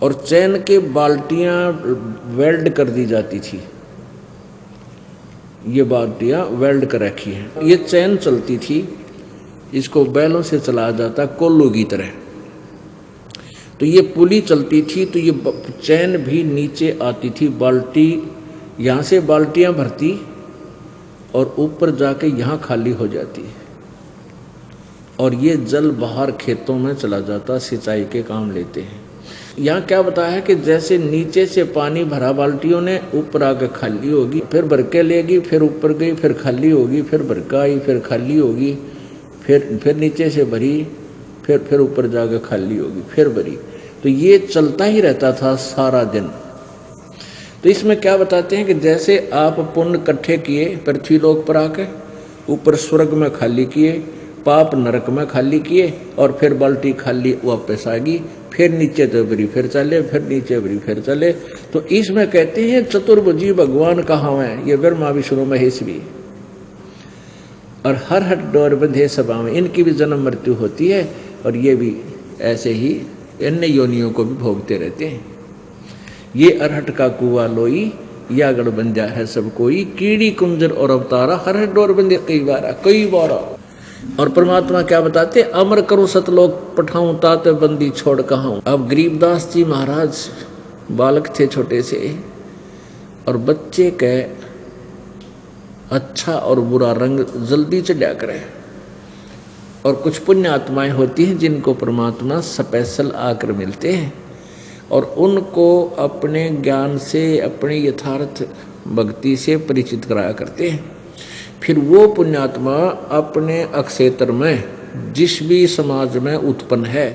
और चैन के बाल्टियां वेल्ड कर दी जाती थी। ये बाल्टियां वेल्ड कर रखी हैं। ये चैन चलती थी, इसको बैलों से चलाया जाता कोल्लू की तरह। तो ये पुली चलती थी तो ये चैन भी नीचे आती थी, बाल्टी यहाँ से बाल्टियां भरती और ऊपर जाके यहाँ खाली हो जाती, और ये जल बाहर खेतों में चला जाता, सिंचाई के काम लेते हैं। यहाँ क्या बताया है कि जैसे नीचे से पानी भरा बाल्टियों ने, ऊपर आकर खाली होगी, फिर भर के लेगी, फिर ऊपर गई, फिर खाली होगी, फिर भर के आई, फिर खाली होगी, फिर नीचे से भरी, फिर ऊपर जाकर खाली होगी, फिर भरी। तो ये चलता ही रहता था सारा दिन। तो इसमें क्या बताते हैं कि जैसे आप पुण्य इकट्ठे किए पृथ्वी लोक पर आके, ऊपर स्वर्ग में खाली किए, पाप नरक में खाली किए, और फिर बाल्टी खाली वापस आ गई, फिर नीचे तो बरी फिर चले, फिर नीचे बरी फिर चले। तो इसमें कहते हैं चतुर्भुजी भगवान कहाँ है, ये ब्रह्मा विष्णु महेश भी, और हर हट डोर बंधे सभा में, इनकी भी जन्म मृत्यु होती है और ये भी ऐसे ही अन्य योनियों को भी भोगते रहते हैं। ये अरहट का कुआ लोई, या गढ़ बंजा है सब कोई, कीड़ी कुंजर और अवतारा, हर हट डोर बंधे कई बार। और परमात्मा क्या बताते, अमर करूं सतलोक पठाऊं, तात बंदी छोड़ कहाऊं। अब गरीबदास जी महाराज बालक थे छोटे से, और बच्चे के अच्छा और बुरा रंग जल्दी चढ़ा करे, और कुछ पुण्य आत्माएं होती हैं जिनको परमात्मा स्पेशल आकर मिलते हैं और उनको अपने ज्ञान से, अपने यथार्थ भक्ति से परिचित कराया करते हैं। फिर वो पुण्यात्मा अपने अक्षेत्र में जिस भी समाज में उत्पन्न है,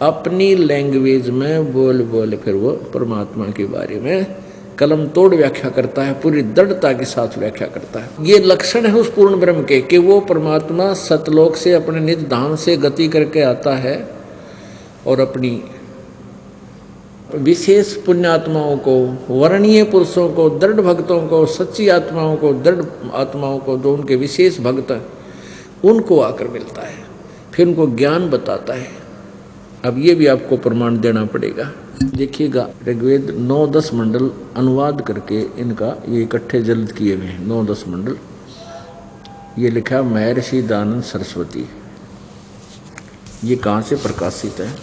अपनी लैंग्वेज में बोल बोल कर वो परमात्मा के बारे में कलम तोड़ व्याख्या करता है, पूरी दृढ़ता के साथ व्याख्या करता है। ये लक्षण है उस पूर्ण ब्रह्म के कि वो परमात्मा सतलोक से अपने निज धाम से गति करके आता है और अपनी विशेष पुण्यात्माओं को, वर्णीय पुरुषों को, दृढ़ भक्तों को, सच्ची आत्माओं को, दृढ़ आत्माओं को, जो उनके विशेष भक्त हैं, उनको आकर मिलता है, फिर उनको ज्ञान बताता है। अब ये भी आपको प्रमाण देना पड़ेगा। देखिएगा ऋग्वेद 9-10 मंडल अनुवाद करके इनका ये इकट्ठे जल्द किए हुए हैं, 9-10 मंडल। ये लिखा महर्षि दयानंद सरस्वती। ये कहाँ से प्रकाशित है?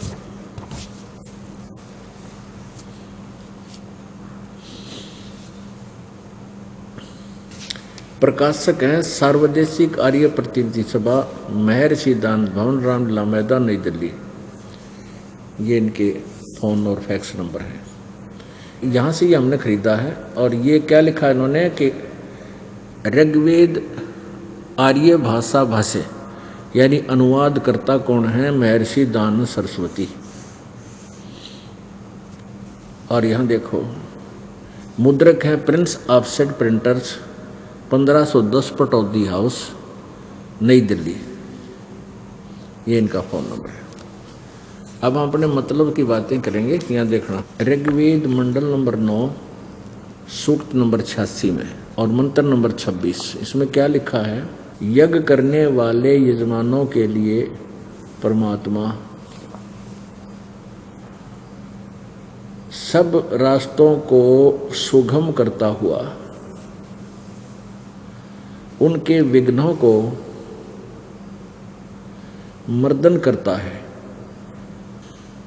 प्रकाशक हैं सार्वदेशिक आर्य प्रतिनिधि सभा, महर्षि दयानंद भवन, रामलीला मैदान, नई दिल्ली। ये इनके फ़ोन और फैक्स नंबर है। यहाँ से ये हमने ख़रीदा है। और ये क्या लिखा है इन्होंने कि ऋग्वेद आर्य भाषा भाष्य, यानी अनुवाद करता कौन है? महर्षि दयानंद सरस्वती। और यहाँ देखो मुद्रक है Prince offset printers, 1510 Pataudi house, नई दिल्ली। ये इनका फ़ोन नंबर है। अब हम अपने मतलब की बातें करेंगे। यहाँ देखना ऋग्वेद मंडल नंबर 9 सूक्त नंबर 86 में और मंत्र नंबर 26, इसमें क्या लिखा है? यज्ञ करने वाले यजमानों के लिए परमात्मा सब रास्तों को सुगम करता हुआ उनके विघ्नों को मर्दन करता है।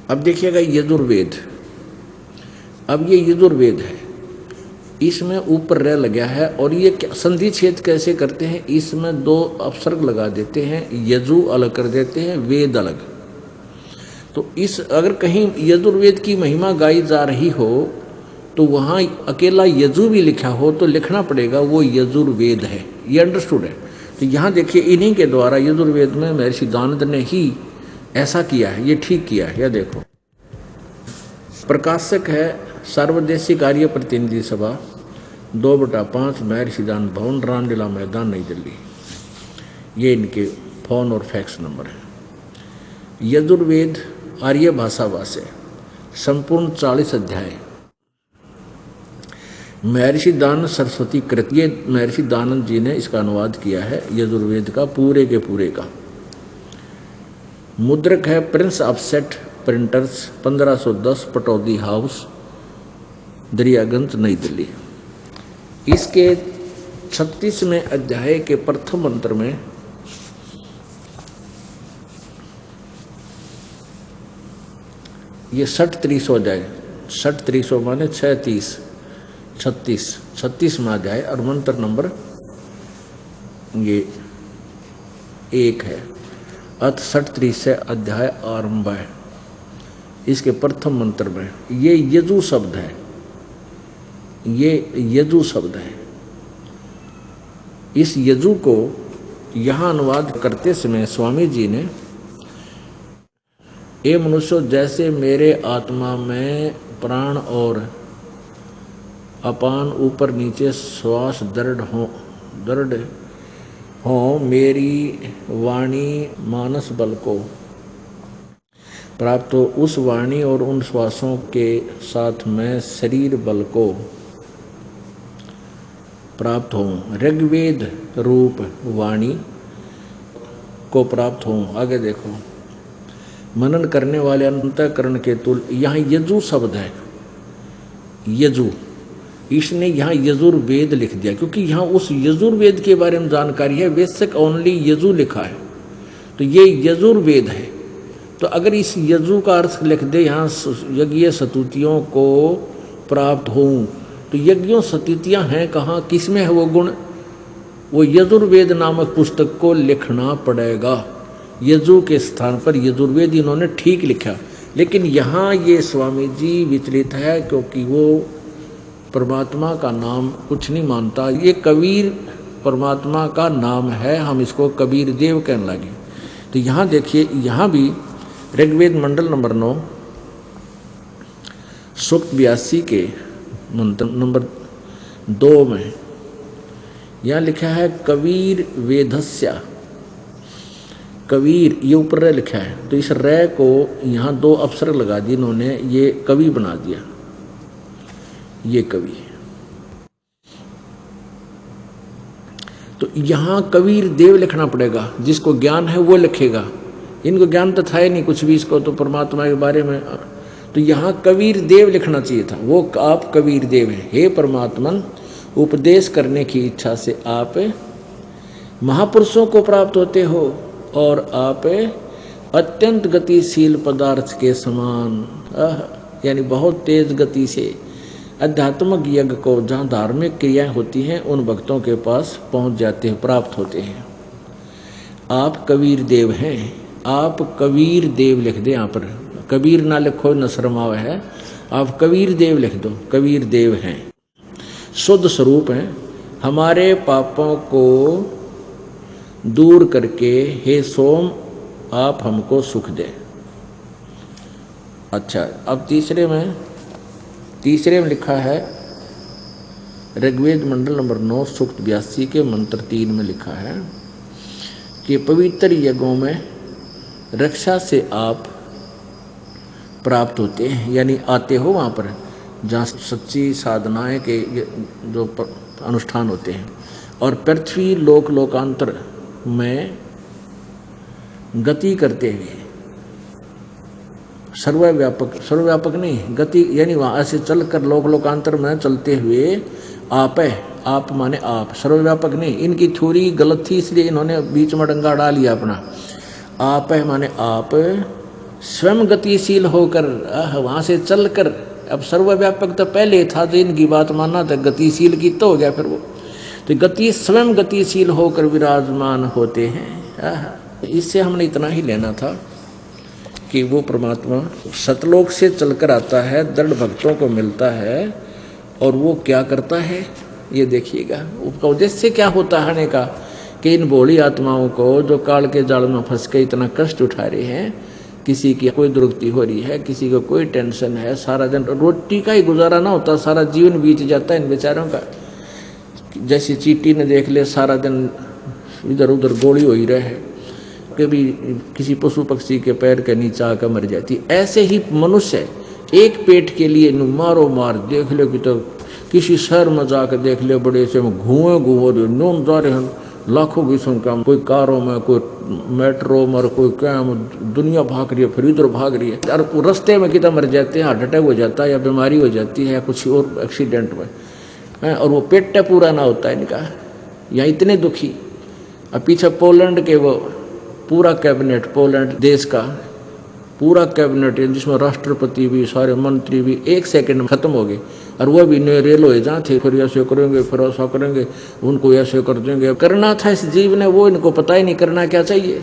अब देखिएगा यजुर्वेद, अब ये यजुर्वेद है, इसमें ऊपर रह लगा है और ये संधि छेद कैसे करते हैं? इसमें 2 अपसर्ग लगा देते हैं, यजु अलग कर देते हैं, वेद अलग। तो इस अगर कहीं यजुर्वेद की महिमा गाई जा रही हो तो वहाँ अकेला यजु भी लिखा हो तो लिखना पड़ेगा वो यजुर्वेद है। ये अंडरस्टूड है। तो यहाँ देखिए इन्हीं के द्वारा यजुर्वेद में महर्षि दयानंद ने ही ऐसा किया है, ये ठीक किया है। यह देखो प्रकाशक है सार्वदेशिक आर्य प्रतिनिधि सभा, 2/5 महर्षि दयानंद भवन, रामलीला मैदान, नई दिल्ली। ये इनके फ़ोन और फैक्स नंबर है। यजुर्वेद आर्य भाषा भाष्य संपूर्ण 40 अध्याय, महर्षि दयानंद सरस्वती कृत। ये महर्षि दयानंद जी ने इसका अनुवाद किया है यजुर्वेद का पूरे के पूरे का। मुद्रक है Prince offset printers, 1510 Pataudi house, Daryaganj, नई दिल्ली। इसके 36वें अध्याय के प्रथम मंत्र में ये 60-30 हो जाए, 60-30 माने 6-30, 36 में अध्याय और मंत्र नंबर ये 1 है। अथ 60-30 से अध्याय आरंभ है। इसके प्रथम मंत्र में ये यजु शब्द है, ये यजु शब्द है। इस यजु को यहाँ अनुवाद करते समय स्वामी जी ने, ए मनुष्य जैसे मेरे आत्मा में प्राण और अपान ऊपर नीचे श्वास दृढ़ हो मेरी वाणी मानस बल को प्राप्त हो उस वाणी और उन श्वासों के साथ मैं शरीर बल को प्राप्त हूँ। ऋग्वेद रूप वाणी को प्राप्त हूँ। आगे देखो, मनन करने वाले अंतःकरण के तुल, यहाँ यजु शब्द है, यजु, इसने यहाँ यजुर्वेद लिख दिया क्योंकि यहाँ उस यजुर्वेद के बारे में जानकारी है। वैश्विक ओनली यजु लिखा है तो ये यजुर्वेद है। तो अगर इस यजु का अर्थ लिख दे यहाँ यज्ञ स्तुतियों को प्राप्त हों, तो यज्ञों स्तुतियाँ हैं कहाँ, किसमें है वो गुण? वो यजुर्वेद नामक पुस्तक को लिखना पड़ेगा। यजु के स्थान पर यजुर्वेद इन्होंने ठीक लिखा, लेकिन यहाँ ये स्वामी जी विचलित है क्योंकि वो परमात्मा का नाम कुछ नहीं मानता। ये कबीर परमात्मा का नाम है, हम इसको कबीर देव कहने लगे। तो यहाँ देखिए, यहाँ भी ऋग्वेद मंडल नंबर 9 सूक्त 82 के मंत्र नंबर 2 में यहाँ लिखा है कबीर वेदस्या। कबीर ये ऊपर रे लिखा है, तो इस रे को यहाँ 2 अक्षर लगा दिए इन्होंने, ये कवि बना दिया, ये कवि। तो यहाँ कबीर देव लिखना पड़ेगा, जिसको ज्ञान है वो लिखेगा। इनको ज्ञान तो था ही नहीं कुछ भी इसको तो परमात्मा के बारे में, तो यहाँ कबीर देव लिखना चाहिए था। वो आप कबीर देव हैं, हे परमात्मन उपदेश करने की इच्छा से आप महापुरुषों को प्राप्त होते हो और आप अत्यंत गतिशील पदार्थ के समान, यानी बहुत तेज गति से आध्यात्मिक यज्ञ को, जहाँ धार्मिक क्रियाएं होती हैं, उन भक्तों के पास पहुँच जाते हैं, प्राप्त होते हैं। आप कबीर देव हैं, आप कबीर देव लिख दे। यहाँ पर कबीर ना लिखो, न शर्माव है, आप कबीर देव लिख दो। कबीर देव हैं, शुद्ध स्वरूप हैं, हमारे पापों को दूर करके हे सोम आप हमको सुख दे। अच्छा, अब तीसरे में लिखा है ऋग्वेद मंडल नंबर 9 सूक्त 82 के मंत्र 3 में लिखा है कि पवित्र यज्ञों में रक्षा से आप प्राप्त होते हैं, यानी आते हो वहाँ पर जहाँ सच्ची साधनाएं के जो अनुष्ठान होते हैं, और पृथ्वी लोकांतर में गति करते हुए, सर्वव्यापक नहीं, गति यानी वहाँ ऐसे चल कर लोकांतर में चलते हुए आप माने आप, सर्वव्यापक नहीं। इनकी थ्योरी गलत थी, इसलिए इन्होंने बीच में डंगा डाल लिया अपना। आप है माने आप स्वयं गतिशील होकर वहाँ से चल कर, अब सर्वव्यापक तो पहले था, जो इनकी बात मानना था, गतिशील की तो हो गया फिर वो, तो गति स्वयं गतिशील होकर विराजमान होते हैं। इससे हमने इतना ही लेना था कि वो परमात्मा सतलोक से चलकर आता है, दृढ़ भक्तों को मिलता है, और वो क्या करता है ये देखिएगा। उसका उद्देश्य क्या होता है आने का, कि इन भोली आत्माओं को जो काल के जाल में फंस के इतना कष्ट उठा रहे हैं, किसी की कोई दुर्गति हो रही है, किसी को कोई टेंशन है, सारा दिन रोटी का ही गुजारा ना होता, सारा जीवन बीत जाता है इन बेचारों का। जैसे चींटी ने देख ले, सारा दिन इधर उधर गोली हो ही रहे, कभी किसी पशु पक्षी के पैर के नीचे आकर मर जाती। ऐसे ही मनुष्य एक पेट के लिए मारो मार देख ले, कि तो किसी शहर में जाकर देख ले, बड़े से घुए नोन जा रहे हैं लाखों की संख्या में, कोई कारों में, कोई मेट्रो में, कोई क्या दुनिया भाग रही है, फिर इधर भाग रही है, और रास्ते में कितना मर जाते हैं, हार्ट अटैक हो जाता है, या बीमारी हो जाती है, या कुछ और एक्सीडेंट में, और वो पेट पूरा ना होता है इनका, यहाँ इतने दुखी। अब पीछे पोलैंड के वो पूरा कैबिनेट, पोलैंड देश का पूरा कैबिनेट, जिसमें राष्ट्रपति भी, सारे मंत्री भी 1 सेकंड में खत्म हो गए, और वो भी रेल हो जहाँ थे, फिर ऐसे करेंगे, फिर ऐसा करेंगे, उनको ऐसे कर देंगे। करना था इस जीव ने, वो इनको पता ही नहीं करना क्या चाहिए।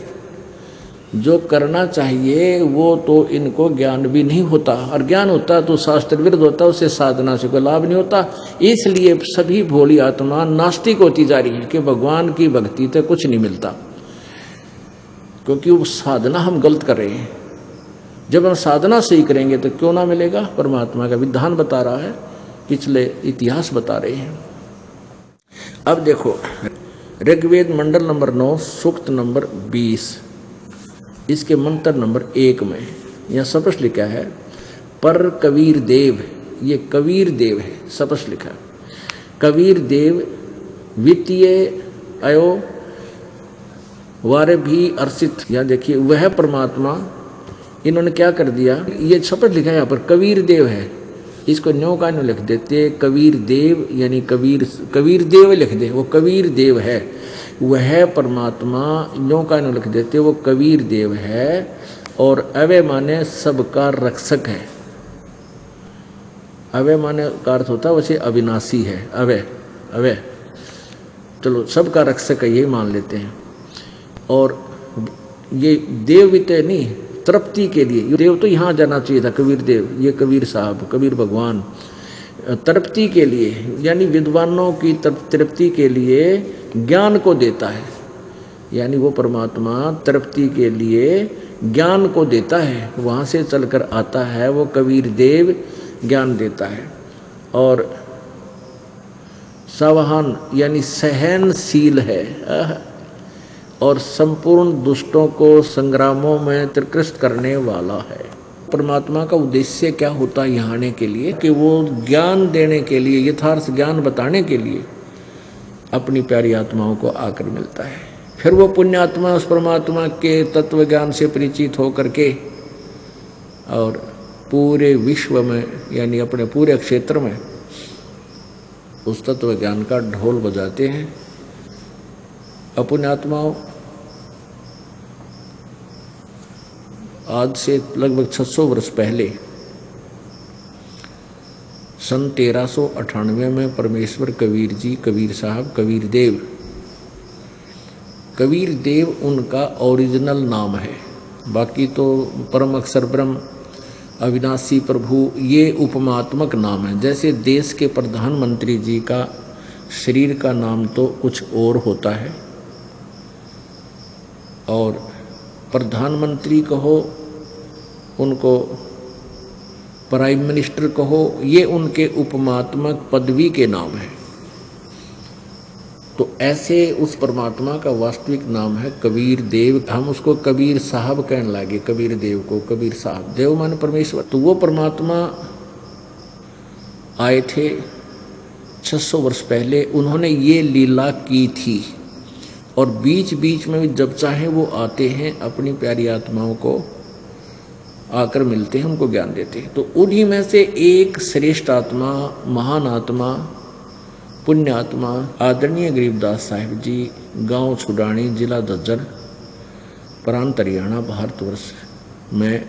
जो करना चाहिए वो तो इनको ज्ञान भी नहीं होता, और ज्ञान होता तो शास्त्र विरुद्ध होता, उससे साधना से कोई लाभ नहीं होता। इसलिए सभी भोली आत्मा नास्तिक होती जा रही है कि भगवान की भक्ति से कुछ नहीं मिलता, क्योंकि वो साधना हम गलत कर रहे हैं। जब हम साधना सही करेंगे तो क्यों ना मिलेगा। परमात्मा का विधान बता रहा है, पिछले इतिहास बता रहे हैं। अब देखो ऋग्वेद मंडल नंबर 9 सूक्त नंबर 20, इसके मंत्र नंबर 1 में यह स्पष्ट लिखा है पर कबीर देव, ये कबीर देव है, स्पष्ट लिखा है कबीर देव वित्तीय अयो वारे भी अर्षित। यहाँ देखिए वह परमात्मा, इन्होंने क्या कर दिया, ये स्पष्ट लिखा है यहाँ पर कबीर देव है, इसको न्यो का न्यो लिख देते कबीर देव, यानी कबीर देव लिख दे, वो कबीर देव है, वह परमात्मा न्यो का न्यो लिख देते वो कबीर देव है। और अवय माने सबका रक्षक है, अवय माने का अर्थ होता है वैसे अविनाशी है, अवय चलो सबका रक्षक है, यही मान लेते हैं। और ये देव भी तो नहीं, तृप्ति के लिए, देव तो यहाँ जाना चाहिए था कबीर देव, ये कबीर साहब, कबीर भगवान तृप्ति के लिए, यानी विद्वानों की तृप्ति के लिए ज्ञान को देता है, यानी वो परमात्मा तृप्ति के लिए ज्ञान को देता है, वहाँ से चलकर आता है वो कबीर देव, ज्ञान देता है। और सावहान यानी सहनशील है, और संपूर्ण दुष्टों को संग्रामों में त्रिकृष्ट करने वाला है। परमात्मा का उद्देश्य क्या होता है यहाँ आने के लिए, कि वो ज्ञान देने के लिए, यथार्थ ज्ञान बताने के लिए अपनी प्यारी आत्माओं को आकर मिलता है। फिर वो पुण्यात्मा उस परमात्मा के तत्व ज्ञान से परिचित होकर के और पूरे विश्व में, यानी अपने पूरे क्षेत्र में उस तत्व ज्ञान का ढोल बजाते हैं। पुण्यात्माओं आज से लगभग 600 वर्ष पहले सन 1398 में परमेश्वर कबीर जी, कबीर साहब, कबीर देव उनका ओरिजिनल नाम है, बाकी तो परम अक्षर ब्रह्म, अविनाशी प्रभु, ये उपमात्मक नाम है। जैसे देश के प्रधानमंत्री जी का शरीर का नाम तो कुछ और होता है, और प्रधानमंत्री कहो, उनको प्राइम मिनिस्टर कहो, ये उनके उपमात्मक पदवी के नाम है। तो ऐसे उस परमात्मा का वास्तविक नाम है कबीर देव। हम उसको कबीर साहब कहने लगे, कबीर देव को कबीर साहब, देव माने परमेश्वर। तो वो परमात्मा आए थे 600 वर्ष पहले, उन्होंने ये लीला की थी, और बीच बीच में भी जब चाहे वो आते हैं, अपनी प्यारी आत्माओं को आकर मिलते हैं, उनको ज्ञान देते हैं। तो उन्हीं में से एक श्रेष्ठ आत्मा, महान आत्मा, पुण्य आत्मा आदरणीय गरीबदास साहिब जी, गांव छुडानी, जिला झज्जर, प्रांत हरियाणा, भारतवर्ष में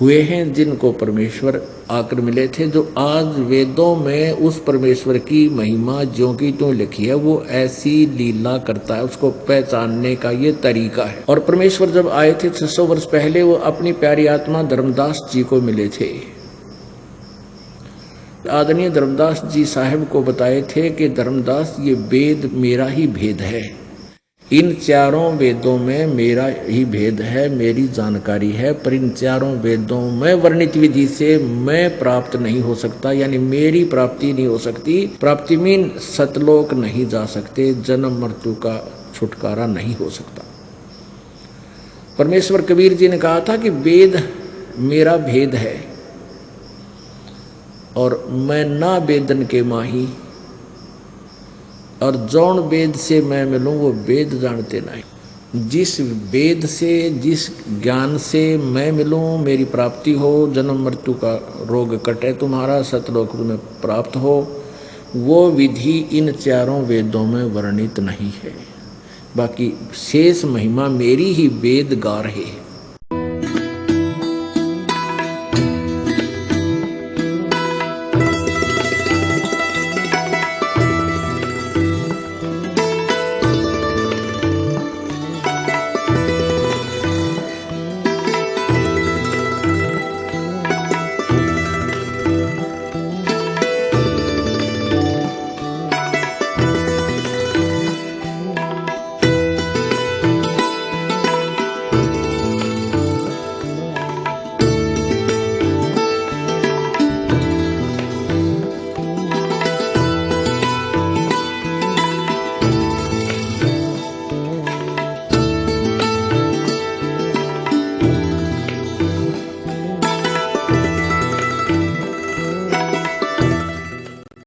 हुए हैं, जिनको परमेश्वर आकर मिले थे। जो आज वेदों में उस परमेश्वर की महिमा ज्यों की त्यों लिखी है, वो ऐसी लीला करता है, उसको पहचानने का ये तरीका है। और परमेश्वर जब आए थे 600 वर्ष पहले, वो अपनी प्यारी आत्मा धर्मदास जी को मिले थे। आदरणीय धर्मदास जी साहब को बताए थे कि धर्मदास, ये वेद मेरा ही भेद है, इन चारों वेदों में मेरा ही भेद है, मेरी जानकारी है, पर इन चारों वेदों में वर्णित विधि से मैं प्राप्त नहीं हो सकता, यानी मेरी प्राप्ति नहीं हो सकती। प्राप्ति मीन सतलोक नहीं जा सकते, जन्म मृत्यु का छुटकारा नहीं हो सकता। परमेश्वर कबीर जी ने कहा था कि वेद मेरा भेद है, और मैं ना वेदन के माही, और जौन वेद से मैं मिलूँ वो वेद जानते नहीं। जिस वेद से, जिस ज्ञान से मैं मिलूँ, मेरी प्राप्ति हो, जन्म मृत्यु का रोग कटे, तुम्हारा सतलोक में प्राप्त हो, वो विधि इन चारों वेदों में वर्णित नहीं है। बाकी शेष महिमा मेरी ही वेद गा रहे हैं।